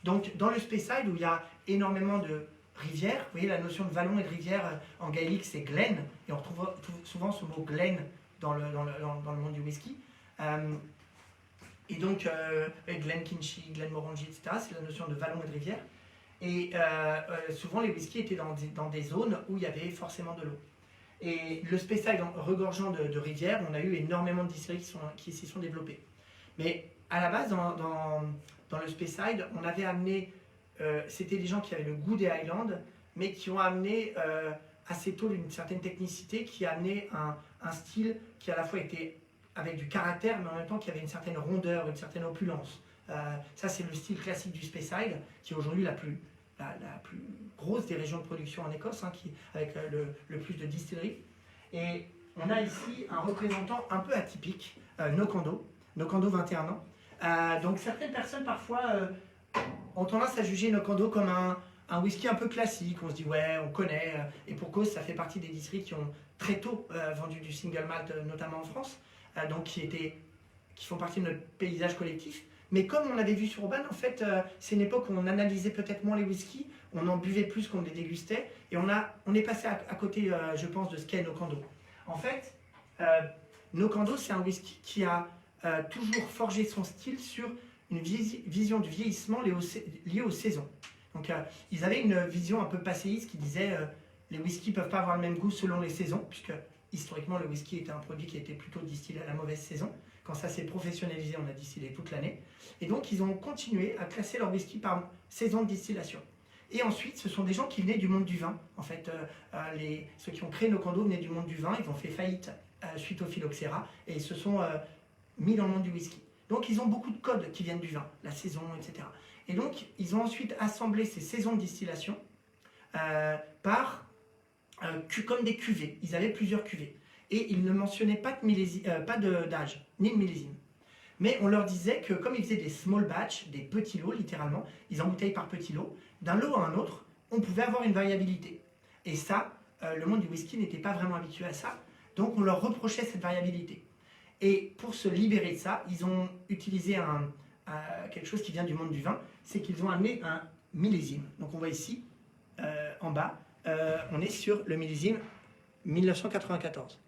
Donc, dans le Speyside, où il y a énormément de rivières, vous voyez la notion de vallon et de rivière en gaélique, c'est glen, et on retrouve souvent ce mot glen dans le monde du whisky. Et donc, Glenkinchie, Glenmorangie, etc., c'est la notion de vallon et de rivière. Et souvent, les whiskies étaient dans des zones où il y avait forcément de l'eau. Et le Speyside, regorgeant de rivières, on a eu énormément de distilleries qui s'y sont développées. Mais à la base, dans le Speyside, on avait amené, c'était des gens qui avaient le goût des Highlands, mais qui ont amené assez tôt une certaine technicité, qui a amené un style qui à la fois était avec du caractère, mais en même temps qui avait une certaine rondeur, une certaine opulence. Ça, c'est le style classique du Speyside, qui est aujourd'hui la plus grosse des régions de production en Écosse, hein, avec le plus de distilleries. Et on a ici un représentant un peu atypique, Knocando 21 ans. Donc certaines personnes parfois ont tendance à juger Knocando comme un whisky un peu classique. On se dit ouais, on connaît, et pour cause, ça fait partie des distilleries qui ont très tôt vendu du single malt, notamment en France, donc qui font partie de notre paysage collectif. Mais comme on avait vu sur Oban, en fait, c'est une époque où on analysait peut-être moins les whiskies, on en buvait plus qu'on ne les dégustait, et on est passé à côté, je pense, de ce qu'est Knocando. En fait, Knocando, c'est un whisky qui a toujours forgé son style sur une vision du vieillissement liée aux saisons. Donc, ils avaient une vision un peu passéiste qui disait les whiskies ne peuvent pas avoir le même goût selon les saisons, puisque historiquement, le whisky était un produit qui était plutôt distillé à la mauvaise saison. Quand ça s'est professionnalisé, on a distillé toute l'année. Et donc, ils ont continué à classer leur whisky par saison de distillation. Et ensuite, ce sont des gens qui venaient du monde du vin. En fait, ceux qui ont créé Knocando venaient du monde du vin. Ils ont fait faillite suite au phylloxéra et ils se sont mis dans le monde du whisky. Donc, ils ont beaucoup de codes qui viennent du vin, la saison, etc. Et donc, ils ont ensuite assemblé ces saisons de distillation comme des cuvées. Ils avaient plusieurs cuvées. Et ils ne mentionnaient pas d'âge, ni de millésime. Mais on leur disait que comme ils faisaient des small batch, des petits lots littéralement, ils embouteillent par petits lots, d'un lot à un autre, on pouvait avoir une variabilité. Et ça, le monde du whisky n'était pas vraiment habitué à ça, donc on leur reprochait cette variabilité. Et pour se libérer de ça, ils ont utilisé quelque chose qui vient du monde du vin, c'est qu'ils ont amené un millésime. Donc on voit ici, en bas, on est sur le millésime 1994.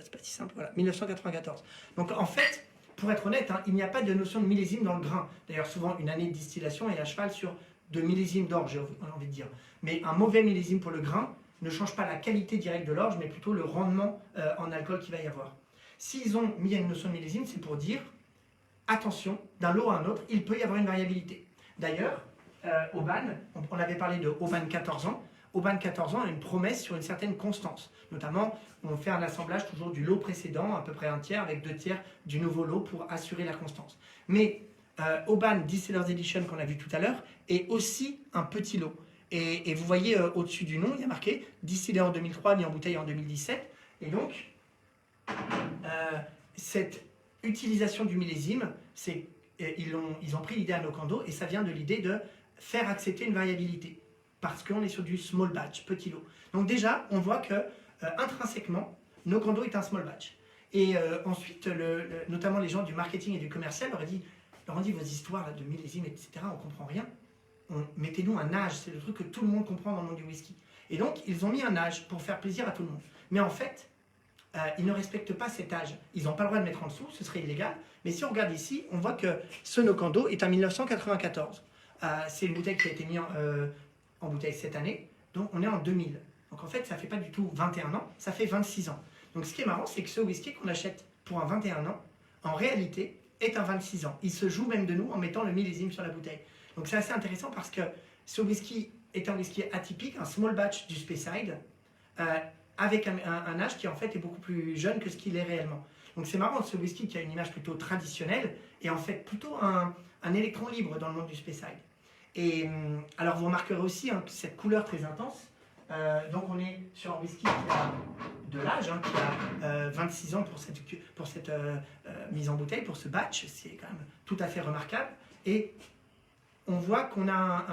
C'est pas si simple, voilà, 1994. Donc en fait, pour être honnête, il n'y a pas de notion de millésime dans le grain. D'ailleurs, souvent, une année de distillation est à cheval sur 2 millésimes d'orge, j'ai envie de dire. Mais un mauvais millésime pour le grain ne change pas la qualité directe de l'orge, mais plutôt le rendement en alcool qu'il va y avoir. S'ils ont mis une notion de millésime, c'est pour dire, attention, d'un lot à un autre, il peut y avoir une variabilité. D'ailleurs, Oban, on avait parlé de Oban 14 ans. Auban 14 ans a une promesse sur une certaine constance. Notamment, on fait un assemblage toujours du lot précédent, à peu près un tiers, avec 2 tiers du nouveau lot pour assurer la constance. Mais Auban Distillers Edition, qu'on a vu tout à l'heure, est aussi un petit lot. Et vous voyez au-dessus du nom, il y a marqué distillé en 2003, mis en bouteille en 2017. Et donc, cette utilisation du millésime, ils ont pris l'idée à Nocando et ça vient de l'idée de faire accepter une variabilité. Parce qu'on est sur du small batch, petit lot. Donc déjà, on voit que intrinsèquement, Nocando est un small batch. Et ensuite, notamment les gens du marketing et du commercial leur ont dit vos histoires là, de millésime, etc., on ne comprend rien. Mettez-nous un âge, c'est le truc que tout le monde comprend dans le monde du whisky. Et donc, ils ont mis un âge pour faire plaisir à tout le monde. Mais en fait, ils ne respectent pas cet âge. Ils n'ont pas le droit de mettre en dessous, ce serait illégal. Mais si on regarde ici, on voit que ce Nocando est en 1994. C'est une bouteille qui a été mise en bouteille cette année, donc on est en 2000. Donc en fait, ça ne fait pas du tout 21 ans, ça fait 26 ans. Donc ce qui est marrant, c'est que ce whisky qu'on achète pour un 21 ans, en réalité, est un 26 ans. Il se joue même de nous en mettant le millésime sur la bouteille. Donc c'est assez intéressant parce que ce whisky est un whisky atypique, un small batch du Speyside, avec un âge qui en fait est beaucoup plus jeune que ce qu'il est réellement. Donc c'est marrant, ce whisky qui a une image plutôt traditionnelle est en fait plutôt un électron libre dans le monde du Speyside. Et alors vous remarquerez aussi cette couleur très intense. Donc on est sur un whisky qui a de l'âge, qui a 26 ans pour cette mise en bouteille, pour ce batch. C'est quand même tout à fait remarquable. Et on voit qu'on a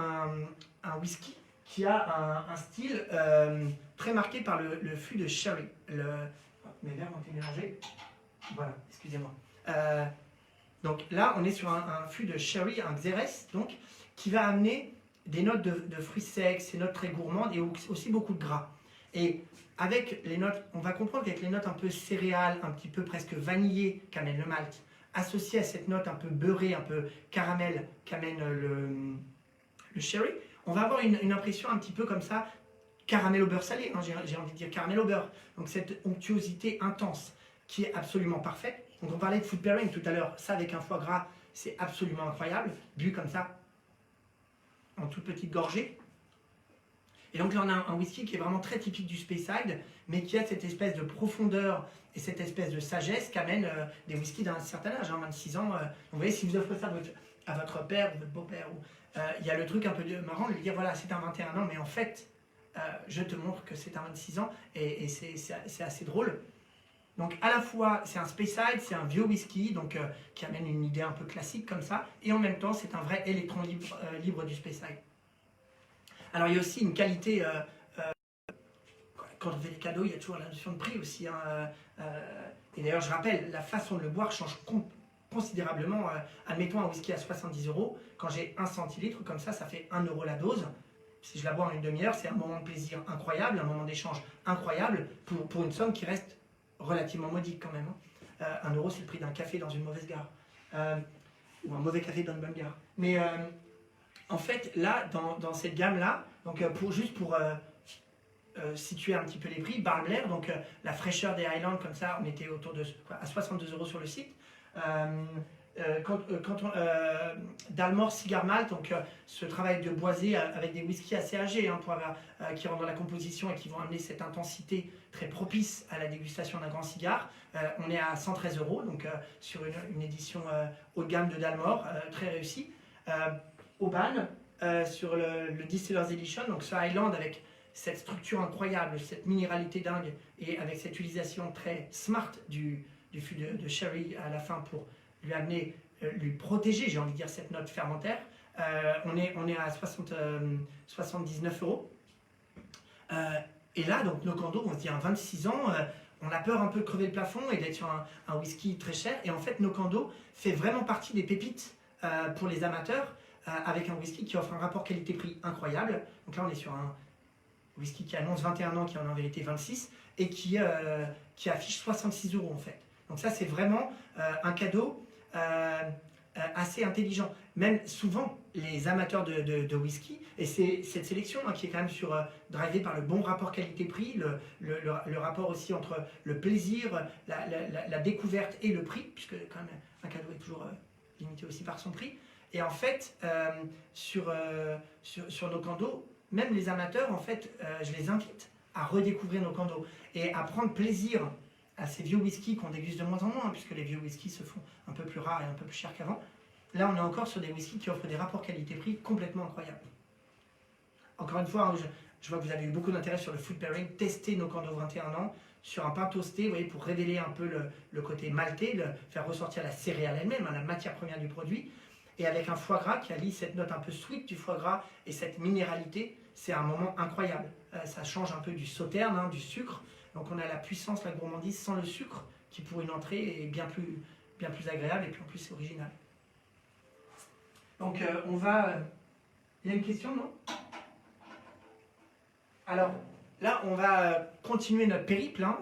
un whisky qui a un style très marqué par le fût de sherry. Mes verres ont été mélangés. Voilà, excusez-moi. Donc là, on est sur un fût de sherry, un Xérès, donc, qui va amener des notes de fruits secs, ces notes très gourmandes et aussi beaucoup de gras. Et avec les notes, on va comprendre qu'avec les notes un peu céréales, un petit peu presque vanillées qu'amène le malt, associé à cette note un peu beurrée, un peu caramel qu'amène le sherry, on va avoir une impression un petit peu comme ça, caramel au beurre salé, j'ai envie de dire caramel au beurre. Donc cette onctuosité intense qui est absolument parfaite. Donc on parlait de food pairing tout à l'heure, ça avec un foie gras, c'est absolument incroyable, bu comme ça, en toute petite gorgée. Et donc là on a un whisky qui est vraiment très typique du Speyside, mais qui a cette espèce de profondeur et cette espèce de sagesse qu'amènent des whiskies d'un certain âge, 26 ans. Vous voyez, si vous offrez ça à votre père ou votre beau-père, il y a le truc un peu marrant de lui dire voilà, c'est un 21 ans, mais en fait, je te montre que c'est un 26 ans, et c'est assez drôle. Donc à la fois, c'est un Speyside, c'est un vieux whisky, donc qui amène une idée un peu classique comme ça, et en même temps, c'est un vrai électron libre du Speyside. Alors il y a aussi une qualité, quand on fait des cadeaux, il y a toujours la notion de prix aussi. Et d'ailleurs, je rappelle, la façon de le boire change considérablement. Admettons un whisky à 70 €, quand j'ai 1 centilitre, comme ça fait 1 € la dose. Si je la bois en une demi-heure, c'est un moment de plaisir incroyable, un moment d'échange incroyable, pour une somme qui reste relativement modique quand même. 1 €, c'est le prix d'un café dans une mauvaise gare. Ou un mauvais café dans une bonne gare. Mais en fait, là, dans cette gamme-là, donc juste pour situer un petit peu les prix, Barrel Blair, donc la fraîcheur des Highlands, comme ça, on était à 62 € sur le site. Dalmore Cigar Malt, donc ce travail de boisé avec des whiskies assez âgés qui rentrent dans la composition et qui vont amener cette intensité très propice à la dégustation d'un grand cigare. On est à 113 €, donc sur une édition haut de gamme de Dalmore, très réussie. Auban, sur le Distillers Edition, donc ce Highland avec cette structure incroyable, cette minéralité dingue et avec cette utilisation très smart du fût de sherry à la fin pour lui amener, lui protéger, j'ai envie de dire, cette note fermentaire. On est à 79 €. Et là, donc Nocando, on se dit à 26 ans, on a peur un peu de crever le plafond et d'être sur un whisky très cher. Et en fait, Nocando fait vraiment partie des pépites pour les amateurs, avec un whisky qui offre un rapport qualité-prix incroyable. Donc là, on est sur un whisky qui annonce 21 ans, qui en vérité 26, et qui affiche 66 € en fait. Donc ça, c'est vraiment un cadeau assez intelligent. Même souvent, les amateurs de whisky, et c'est cette sélection qui est quand même drivée par le bon rapport qualité-prix, le rapport aussi entre le plaisir, la découverte et le prix, puisque quand même un cadeau est toujours limité aussi par son prix. Et en fait, sur Nocando, même les amateurs, en fait, je les invite à redécouvrir nos Cando et à prendre plaisir à ces vieux whisky qu'on déguste de moins en moins, hein, puisque les vieux whisky se font un peu plus rares et un peu plus chers qu'avant. Là, on est encore sur des whiskies qui offrent des rapports qualité-prix complètement incroyables. Encore une fois, hein, je vois que vous avez eu beaucoup d'intérêt sur le food pairing. Testez nos Cando 21 ans sur un pain toasté, vous voyez, pour révéler un peu le côté maltais, faire ressortir la céréale elle-même, hein, la matière première du produit. Et avec un foie gras qui allie cette note un peu sweet du foie gras et cette minéralité, c'est un moment incroyable. Ça change un peu du sauterne, hein, du sucre. Donc on a la puissance, la gourmandise sans le sucre, qui pour une entrée est bien plus agréable et puis en plus c'est original. Donc on va... Il y a une question, non? Alors, là, on va continuer notre périple. Hein.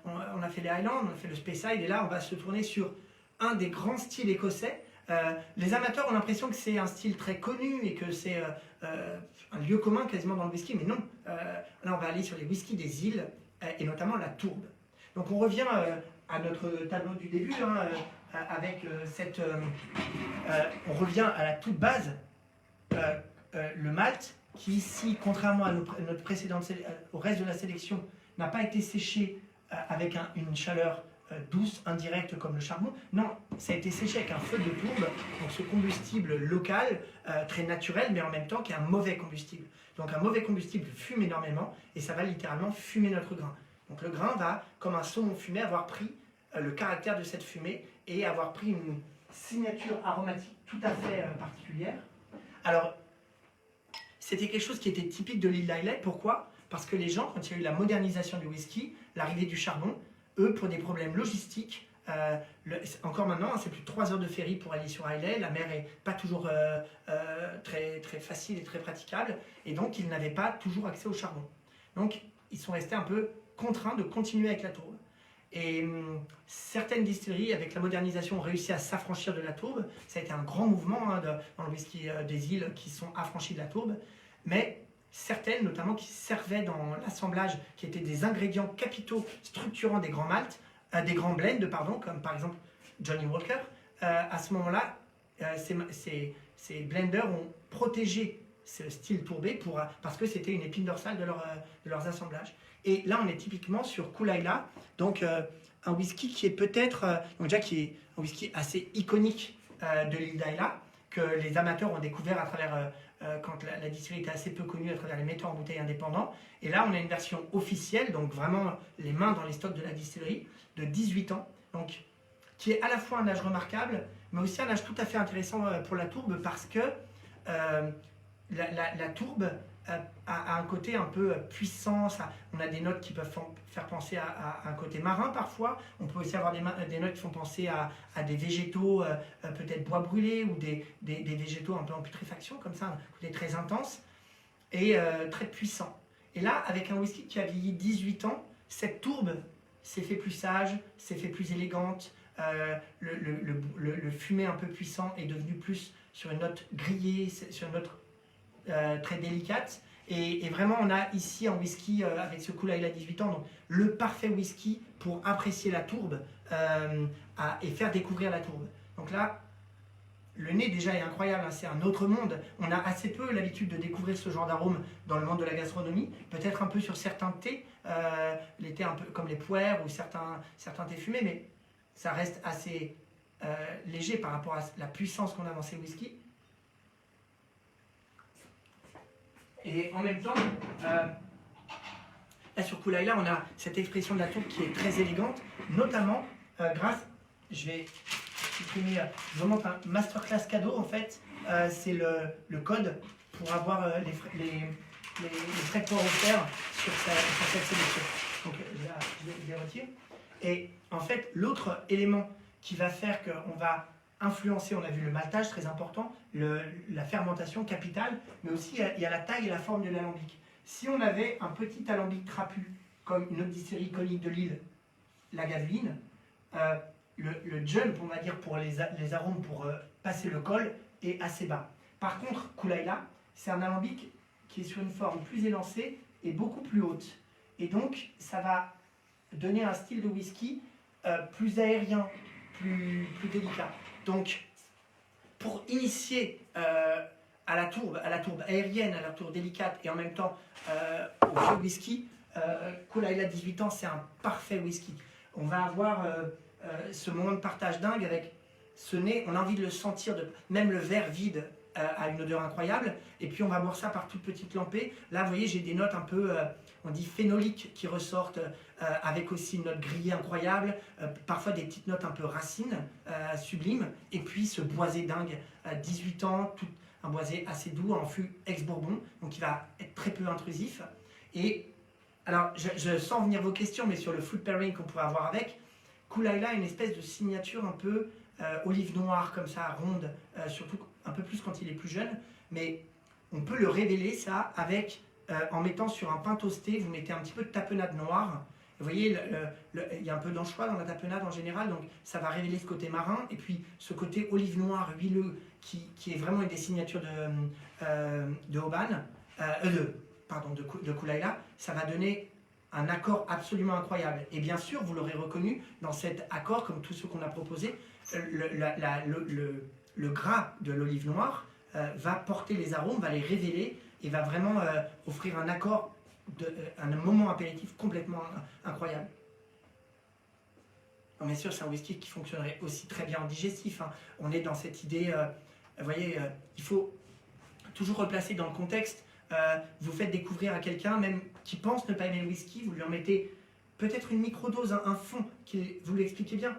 On a fait les Highlands, on a fait le Speyside, et là, on va se tourner sur un des grands styles écossais. Les amateurs ont l'impression que c'est un style très connu et que c'est un lieu commun quasiment dans le whisky, mais non. Là, on va aller sur les whiskies des îles, et notamment la tourbe. Donc, on revient à notre tableau du début, hein, avec cette... on revient à la toute base, le malt, qui ici, contrairement à notre précédente, au reste de la sélection, n'a pas été séché avec une chaleur douce, indirecte comme le charbon. Non, ça a été séché avec un feu de tourbe, donc ce combustible local, très naturel, mais en même temps qui est un mauvais combustible. Donc un mauvais combustible fume énormément, et ça va littéralement fumer notre grain. Donc le grain va, comme un saumon fumé, avoir pris le caractère de cette fumée, et avoir pris une signature aromatique tout à fait particulière. Alors, c'était quelque chose qui était typique de l'île d'Islay. Pourquoi? Parce que les gens, quand il y a eu la modernisation du whisky, l'arrivée du charbon, eux, pour des problèmes logistiques, encore maintenant, hein, c'est plus de 3 heures de ferry pour aller sur Islay, la mer n'est pas toujours très, très facile et très praticable, et donc ils n'avaient pas toujours accès au charbon. Donc, ils sont restés un peu contraints de continuer avec la tourbe. Et certaines distilleries, avec la modernisation, ont réussi à s'affranchir de la tourbe. Ça a été un grand mouvement hein, dans le whisky des îles qui sont affranchis de la tourbe. Mais certaines, notamment qui servaient dans l'assemblage, qui étaient des ingrédients capitaux structurants des grands maltes, des grands blends, pardon, comme par exemple Johnny Walker, à ce moment-là, ces blenders ont protégé ce style tourbé parce que c'était une épine dorsale de leurs assemblages. Et là, on est typiquement sur Kulaila, donc un whisky qui est peut-être, qui est un whisky assez iconique de l'île d'Ayla, que les amateurs ont découvert à travers, quand la distillerie était assez peu connue, à travers les metteurs en bouteille indépendants. Et là, on a une version officielle, donc vraiment les mains dans les stocks de la distillerie, de 18 ans, donc qui est à la fois un âge remarquable, mais aussi un âge tout à fait intéressant pour la tourbe, parce que la tourbe a un côté un peu puissant. On a des notes qui peuvent faire penser à un côté marin parfois. On peut aussi avoir des notes qui font penser à des végétaux, peut-être bois brûlé, ou des végétaux un peu en putréfaction, comme ça, un côté très intense et très puissant. Et là, avec un whisky qui a vieilli 18 ans, cette tourbe s'est fait plus sage, s'est fait plus élégante. Le fumé un peu puissant est devenu plus sur une note grillée, sur une note très délicate. Et vraiment, on a ici un whisky avec ce Kulaila 18 ans, donc le parfait whisky pour apprécier la tourbe et faire découvrir la tourbe. Donc là, le nez déjà est incroyable, hein, c'est un autre monde. On a assez peu l'habitude de découvrir ce genre d'arôme dans le monde de la gastronomie, peut-être un peu sur certains thés, les thés un peu comme les puers ou certains thés fumés, mais ça reste assez léger par rapport à la puissance qu'on a dans ces whiskies. Et en même temps, là sur Kulaila, on a cette expression de la tourbe qui est très élégante, notamment grâce, je vais supprimer, je vous montre un masterclass cadeau en fait, c'est le code pour avoir les frais de port offerts sur cette sélection. Donc je les retire. Et en fait, l'autre élément qui va faire qu'on va influencer, on a vu le maltage très important, la fermentation capitale, mais aussi il y a la taille et la forme de l'alambic. Si on avait un petit alambic trapu, comme une autre distillerie iconique de l'île, la Gaveline, le jump, on va dire, pour les arômes, pour passer le col, est assez bas. Par contre, Kulaila, c'est un alambic qui est sur une forme plus élancée et beaucoup plus haute. Et donc, ça va donner un style de whisky plus aérien, plus délicat. Donc, pour initier à la tourbe aérienne, à la tourbe délicate et en même temps au vieux whisky, Kool Isla 18 ans, c'est un parfait whisky. On va avoir ce moment de partage dingue avec ce nez, on a envie de le sentir, même le verre vide a une odeur incroyable, et puis on va boire ça par toutes petites lampées. Là, vous voyez, j'ai des notes un peu, on dit phénoliques, qui ressortent, avec aussi une note grillée incroyable, parfois des petites notes un peu racines, sublimes, et puis ce boisé dingue, 18 ans, un boisé assez doux, en fût ex-bourbon, donc qui va être très peu intrusif. Et alors, je sens venir vos questions, mais sur le fruit pairing qu'on pourrait avoir avec, Kool Isla a une espèce de signature un peu olive noire, comme ça, ronde, surtout un peu plus quand il est plus jeune, mais on peut le révéler, ça, avec, en mettant sur un pain toasté, vous mettez un petit peu de tapenade noire. Vous voyez, il y a un peu d'anchois dans la tapenade en général, donc ça va révéler ce côté marin, et puis ce côté olive noire, huileux, qui est vraiment une des signatures de Oban, de Kool Isla, ça va donner un accord absolument incroyable. Et bien sûr, vous l'aurez reconnu, dans cet accord, comme tous ceux qu'on a proposés, le gras de l'olive noire va porter les arômes, va les révéler et va vraiment offrir un accord, un moment apéritif complètement incroyable. Non, bien sûr, c'est un whisky qui fonctionnerait aussi très bien en digestif. Hein. On est dans cette idée, vous voyez, il faut toujours replacer dans le contexte. Vous faites découvrir à quelqu'un, même qui pense ne pas aimer le whisky, vous lui en mettez peut-être une microdose, un fond, vous lui expliquez bien,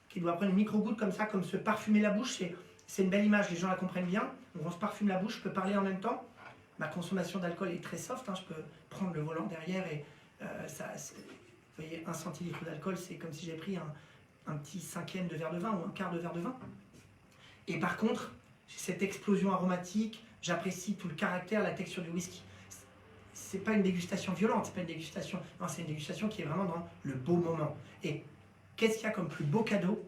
qui doit prendre une micro-goutte comme ça, comme se parfumer la bouche. C'est une belle image, les gens la comprennent bien. On se parfume la bouche, je peux parler en même temps. Ma consommation d'alcool est très soft, hein, je peux prendre le volant derrière et vous voyez, 1 centilitre d'alcool, c'est comme si j'avais pris un petit cinquième de verre de vin ou un quart de verre de vin. Et par contre, j'ai cette explosion aromatique, j'apprécie tout le caractère, la texture du whisky. C'est pas une dégustation violente, c'est pas une dégustation, non, c'est une dégustation qui est vraiment dans le beau moment. Et qu'est-ce qu'il y a comme plus beau cadeau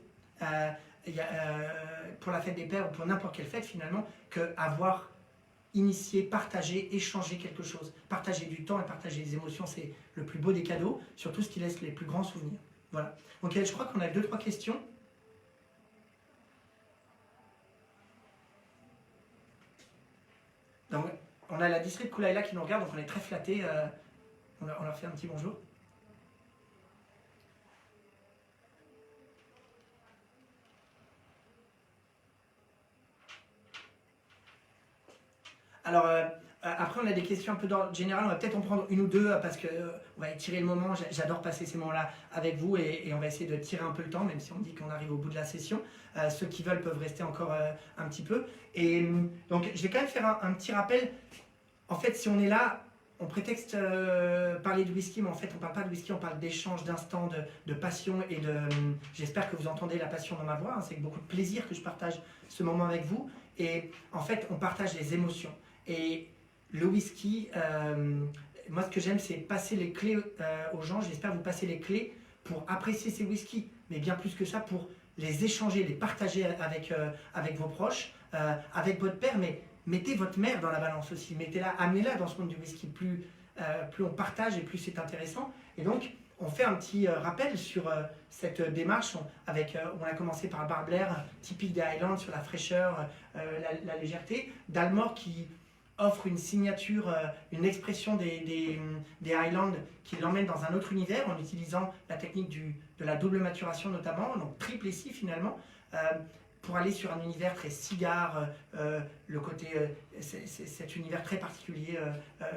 pour la fête des pères ou pour n'importe quelle fête finalement, qu'avoir initié, partagé, échangé quelque chose. Partager du temps et partager des émotions, c'est le plus beau des cadeaux, surtout ce qui laisse les plus grands souvenirs. Voilà. Donc je crois qu'on a 2-3 questions. Donc, on a la district Kool Isla qui nous regarde, donc on est très flattés. On leur fait un petit bonjour. Alors, après, on a des questions un peu d'ordre général. On va peut-être en prendre une ou deux parce qu'on va étirer le moment. J'adore passer ces moments-là avec vous et on va essayer de tirer un peu le temps, même si on dit qu'on arrive au bout de la session. Ceux qui veulent peuvent rester encore un petit peu. Et donc, je vais quand même faire un petit rappel. En fait, si on est là, on prétexte parler de whisky, mais en fait, on ne parle pas de whisky, on parle d'échange, d'instant, de passion et de... J'espère que vous entendez la passion dans ma voix. Hein, c'est avec beaucoup de plaisir que je partage ce moment avec vous. Et en fait, on partage les émotions. Et le whisky, moi ce que j'aime c'est passer les clés aux gens, j'espère vous passer les clés pour apprécier ces whiskies, mais bien plus que ça pour les échanger, les partager avec vos proches, avec votre père, mais mettez votre mère dans la balance aussi, mettez-la, amenez-la dans ce monde du whisky, plus on partage et plus c'est intéressant. Et donc on fait un petit rappel sur cette démarche, on a commencé par Bar Blair, typique des Highlands, sur la fraîcheur, la légèreté, Dalmore qui offre une signature, une expression des Highlands qui l'emmène dans un autre univers en utilisant la technique de la double maturation notamment, donc triple ici finalement, pour aller sur un univers très cigare, le côté, cet univers très particulier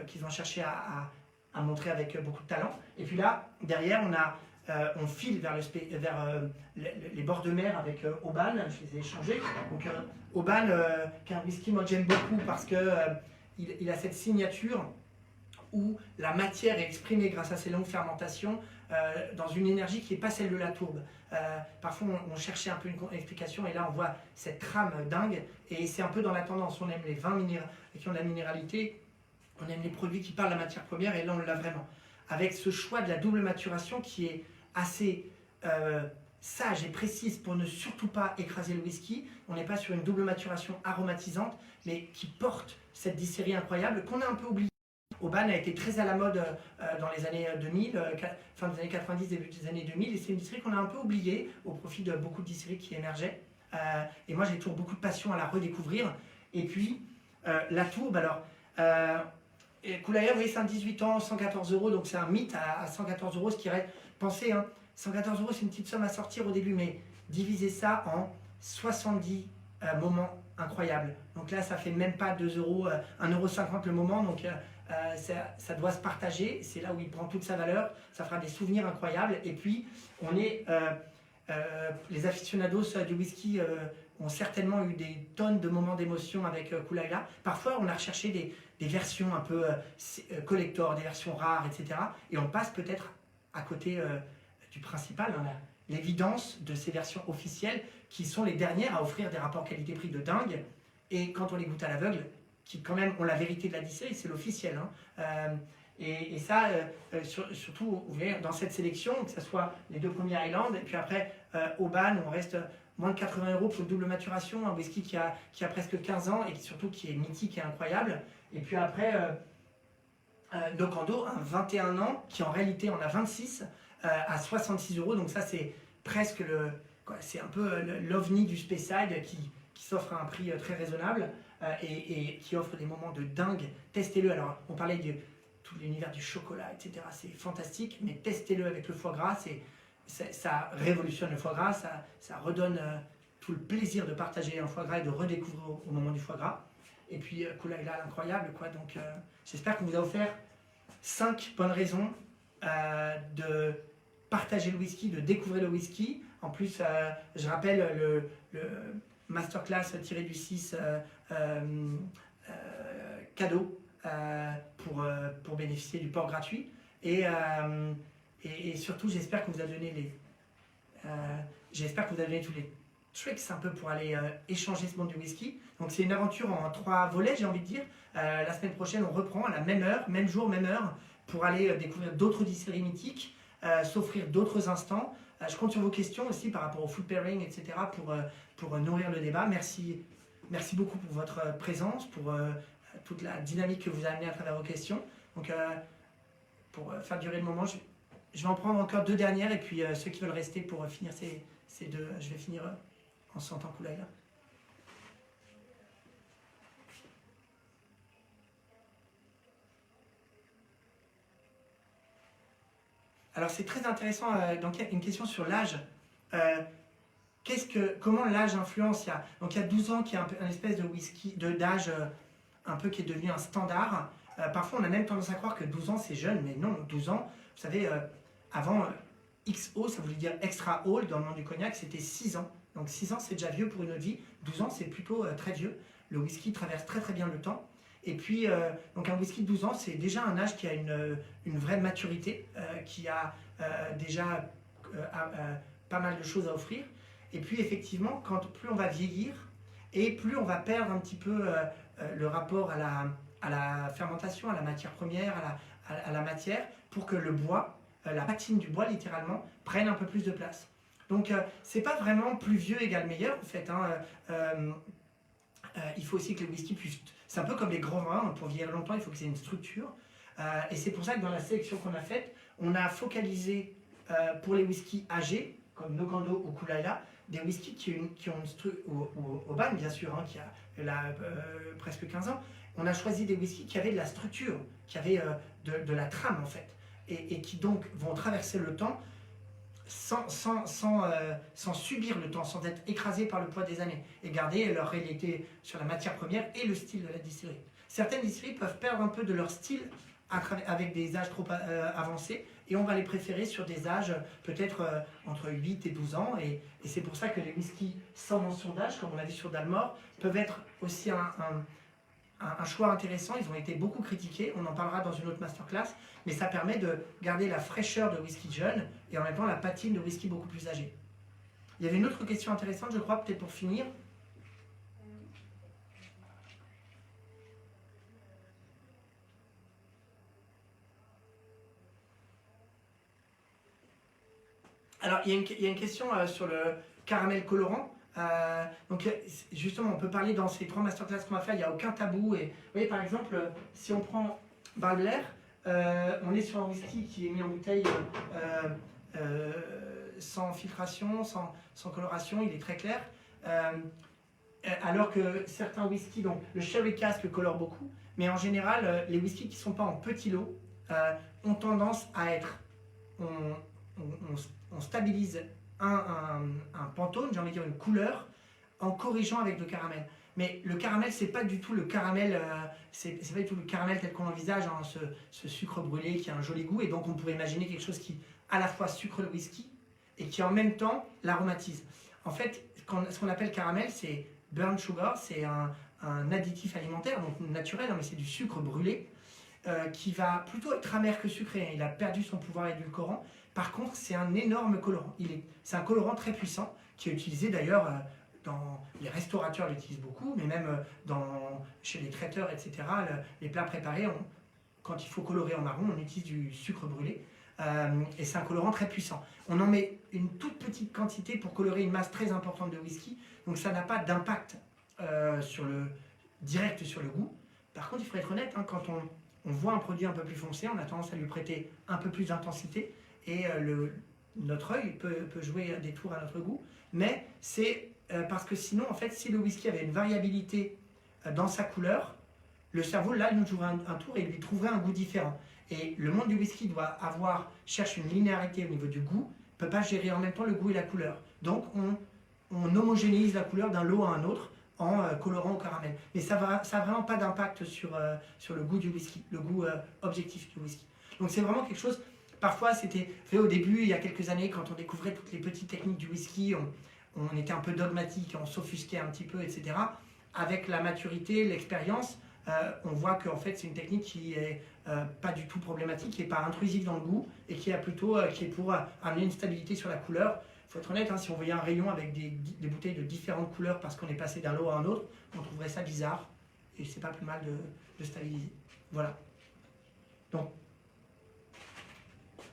qu'ils ont cherché à montrer avec beaucoup de talent. Et puis là, derrière, on file vers les bords de mer avec Oban, je les ai échangés. Donc Oban, qui est un whisky, moi j'aime beaucoup parce que il a cette signature où la matière est exprimée grâce à ses longues fermentations dans une énergie qui n'est pas celle de la tourbe. Parfois on cherchait un peu une explication et là on voit cette trame dingue et c'est un peu dans la tendance. On aime les vins qui ont de la minéralité, on aime les produits qui parlent de la matière première et là on l'a vraiment. Avec ce choix de la double maturation qui est assez sage et précise pour ne surtout pas écraser le whisky. On n'est pas sur une double maturation aromatisante, mais qui porte cette distillerie incroyable qu'on a un peu oubliée. Oban a été très à la mode dans les années 2000, fin des années 90, début des années 2000, et c'est une distillerie qu'on a un peu oubliée au profit de beaucoup de distilleries qui émergeaient. Et moi j'ai toujours beaucoup de passion à la redécouvrir. Et puis, la tourbe, alors, Kool-Aid, vous voyez, c'est un 18 ans, 114 €, donc c'est un mythe à 114 €, ce qui reste, pensez, hein, 114 €, c'est une petite somme à sortir au début, mais divisez ça en 70 moments incroyables. Donc là, ça fait même pas 2 €, 1,50 € le moment, donc ça doit se partager, c'est là où il prend toute sa valeur, ça fera des souvenirs incroyables, et puis on est, les aficionados du whisky ont certainement eu des tonnes de moments d'émotion avec Kool-Aid. Parfois, on a recherché des versions un peu collector, des versions rares, etc. Et on passe peut-être à côté du principal, hein, l'évidence de ces versions officielles qui sont les dernières à offrir des rapports qualité-prix de dingue. Et quand on les goûte à l'aveugle, qui quand même ont la vérité de la distillerie, c'est l'officiel. Hein. Et ça, surtout, vous voyez, dans cette sélection, que ce soit les 2 premiers Highland, et puis après, Oban, on reste moins de 80 € pour une double maturation, un whisky qui a presque 15 ans, et surtout qui est mythique et incroyable. Et puis après, Nokando, un 21 ans, qui en réalité en a 26, à 66 €, donc ça c'est presque c'est un peu l'ovni du Speyside qui s'offre à un prix très raisonnable, et qui offre des moments de dingue. Testez-le. Alors, on parlait de tout l'univers du chocolat, etc. C'est fantastique, mais testez-le avec le foie gras. Ça révolutionne le foie gras, ça redonne tout le plaisir de partager un foie gras et de redécouvrir au moment du foie gras. Et puis, Kool-Aid, incroyable, quoi. Donc, j'espère qu'on vous a offert 5 bonnes raisons de partager le whisky, de découvrir le whisky. En plus, je rappelle le masterclass tiré du 6 cadeau pour bénéficier du port gratuit. Et surtout, j'espère que vous a donné tous les tricks un peu pour aller échanger ce monde du whisky. Donc c'est une aventure en 3 volets, j'ai envie de dire. La semaine prochaine, on reprend à la même heure, même jour, même heure, pour aller découvrir d'autres distilleries mythiques, s'offrir d'autres instants. Je compte sur vos questions aussi par rapport au food pairing, etc. pour nourrir le débat. Merci beaucoup pour votre présence, pour toute la dynamique que vous amenez à travers vos questions. Donc pour faire durer le moment, je vais en prendre encore 2 dernières, et puis ceux qui veulent rester pour finir ces 2, je vais finir en sentant Kool-Aid. Alors c'est très intéressant, donc il y a une question sur l'âge. Comment l'âge influence? Il y a 12 ans qui est un espèce de whisky d'âge un peu qui est devenu un standard. Parfois on a même tendance à croire que 12 ans c'est jeune, mais non, 12 ans, vous savez, avant XO, ça voulait dire extra old dans le monde du cognac, c'était 6 ans. Donc 6 ans c'est déjà vieux pour une autre vie, 12 ans c'est plutôt très vieux. Le whisky traverse très très bien le temps. Et puis, donc un whisky de 12 ans, c'est déjà un âge qui a une vraie maturité, qui a déjà pas mal de choses à offrir. Et puis, effectivement, plus on va vieillir, et plus on va perdre un petit peu le rapport à la fermentation, à la matière première, à la matière, pour que le bois, la patine du bois, littéralement, prenne un peu plus de place. Donc, c'est pas vraiment plus vieux égale meilleur, en fait. Il faut aussi que le whisky puisse... C'est un peu comme les grands vins, pour vieillir longtemps, il faut que c'est une structure. Et c'est pour ça que dans la sélection qu'on a faite, on a focalisé pour les whiskies âgés, comme Nokando ou Kool-Aid, des whiskies qui ont une structure, ou Oban bien sûr, hein, qui a presque 15 ans. On a choisi des whiskies qui avaient de la structure, qui avaient de la trame en fait, et qui donc vont traverser le temps sans subir le temps, sans être écrasés par le poids des années, et garder leur réalité sur la matière première et le style de la distillerie. Certaines distilleries peuvent perdre un peu de leur style avec des âges trop avancés, et on va les préférer sur des âges peut-être entre 8 et 12 ans, et c'est pour ça que les whiskies sans mention d'âge, comme on a vu sur Dalmor, peuvent être aussi un choix intéressant. Ils ont été beaucoup critiqués, on en parlera dans une autre masterclass, mais ça permet de garder la fraîcheur de whisky jeune et en même temps la patine de whisky beaucoup plus âgé. Il y avait une autre question intéressante, je crois, peut-être pour finir. Alors, il y a une question sur le caramel colorant. Donc justement, on peut parler dans ces 3 masterclass qu'on va faire, il n'y a aucun tabou. Et vous voyez, par exemple, si on prend Balbler, on est sur un whisky qui est mis en bouteille sans filtration, sans coloration, il est très clair. alors que certains whiskies, donc le sherry cask colore beaucoup, mais en général, les whiskies qui ne sont pas en petits lots ont tendance à être, on stabilise un pantone, j'ai envie de dire une couleur, en corrigeant avec le caramel. Mais le caramel, c'est pas du tout le caramel, c'est pas du tout le caramel tel qu'on l'envisage, hein, ce sucre brûlé qui a un joli goût, et donc on pourrait imaginer quelque chose qui à la fois sucre le whisky et qui en même temps l'aromatise. En fait, ce qu'on appelle caramel, c'est burnt sugar, c'est un additif alimentaire, donc naturel, hein, mais c'est du sucre brûlé, qui va plutôt être amer que sucré, hein. Il a perdu son pouvoir édulcorant. Par contre, c'est un énorme colorant. C'est un colorant très puissant qui est utilisé d'ailleurs les restaurateurs l'utilisent beaucoup, mais même chez les traiteurs, etc. Les plats préparés, quand il faut colorer en marron, on utilise du sucre brûlé. Et c'est un colorant très puissant. On en met une toute petite quantité pour colorer une masse très importante de whisky, donc ça n'a pas d'impact direct sur le goût. Par contre, il faut être honnête, hein, quand on voit un produit un peu plus foncé, on a tendance à lui prêter un peu plus d'intensité, et notre œil peut jouer des tours à notre goût, mais c'est parce que sinon, en fait, si le whisky avait une variabilité dans sa couleur, le cerveau, là, nous jouerait un tour et lui trouverait un goût différent. Et le monde du whisky cherche une linéarité au niveau du goût, ne peut pas gérer en même temps le goût et la couleur. Donc, on homogénéise la couleur d'un lot à un autre en colorant au caramel. Mais ça n'a vraiment pas d'impact sur le goût du whisky, le goût objectif du whisky. Donc, c'est vraiment quelque chose. Parfois, c'était fait au début, il y a quelques années, quand on découvrait toutes les petites techniques du whisky, on était un peu dogmatique, on s'offusquait un petit peu, etc. Avec la maturité, l'expérience, on voit qu'en fait, c'est une technique qui est pas du tout problématique, qui n'est pas intrusive dans le goût et qui est pour amener une stabilité sur la couleur. Il faut être honnête, hein, si on voyait un rayon avec des bouteilles de différentes couleurs parce qu'on est passé d'un lot à un autre, on trouverait ça bizarre et c'est pas plus mal de stabiliser. Voilà. Donc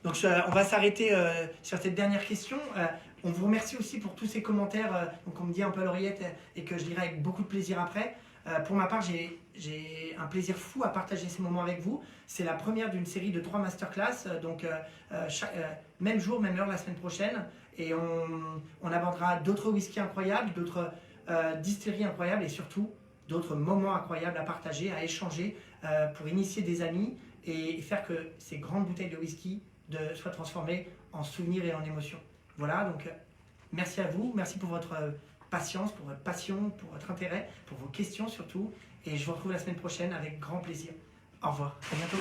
on va s'arrêter sur cette dernière question. On vous remercie aussi pour tous ces commentaires qu'on me dit un peu à l'oreillette et que je dirai avec beaucoup de plaisir après. Pour ma part, j'ai un plaisir fou à partager ces moments avec vous. C'est la première d'une série de 3 masterclass, donc même jour, même heure la semaine prochaine. Et on abordera d'autres whiskies incroyables, d'autres distilleries incroyables et surtout d'autres moments incroyables à partager, à échanger pour initier des amis et faire que ces grandes bouteilles de whisky soient transformées en souvenirs et en émotions. Voilà, donc merci à vous, merci pour votre patience, pour votre passion, pour votre intérêt, pour vos questions surtout. Et je vous retrouve la semaine prochaine avec grand plaisir. Au revoir, à bientôt.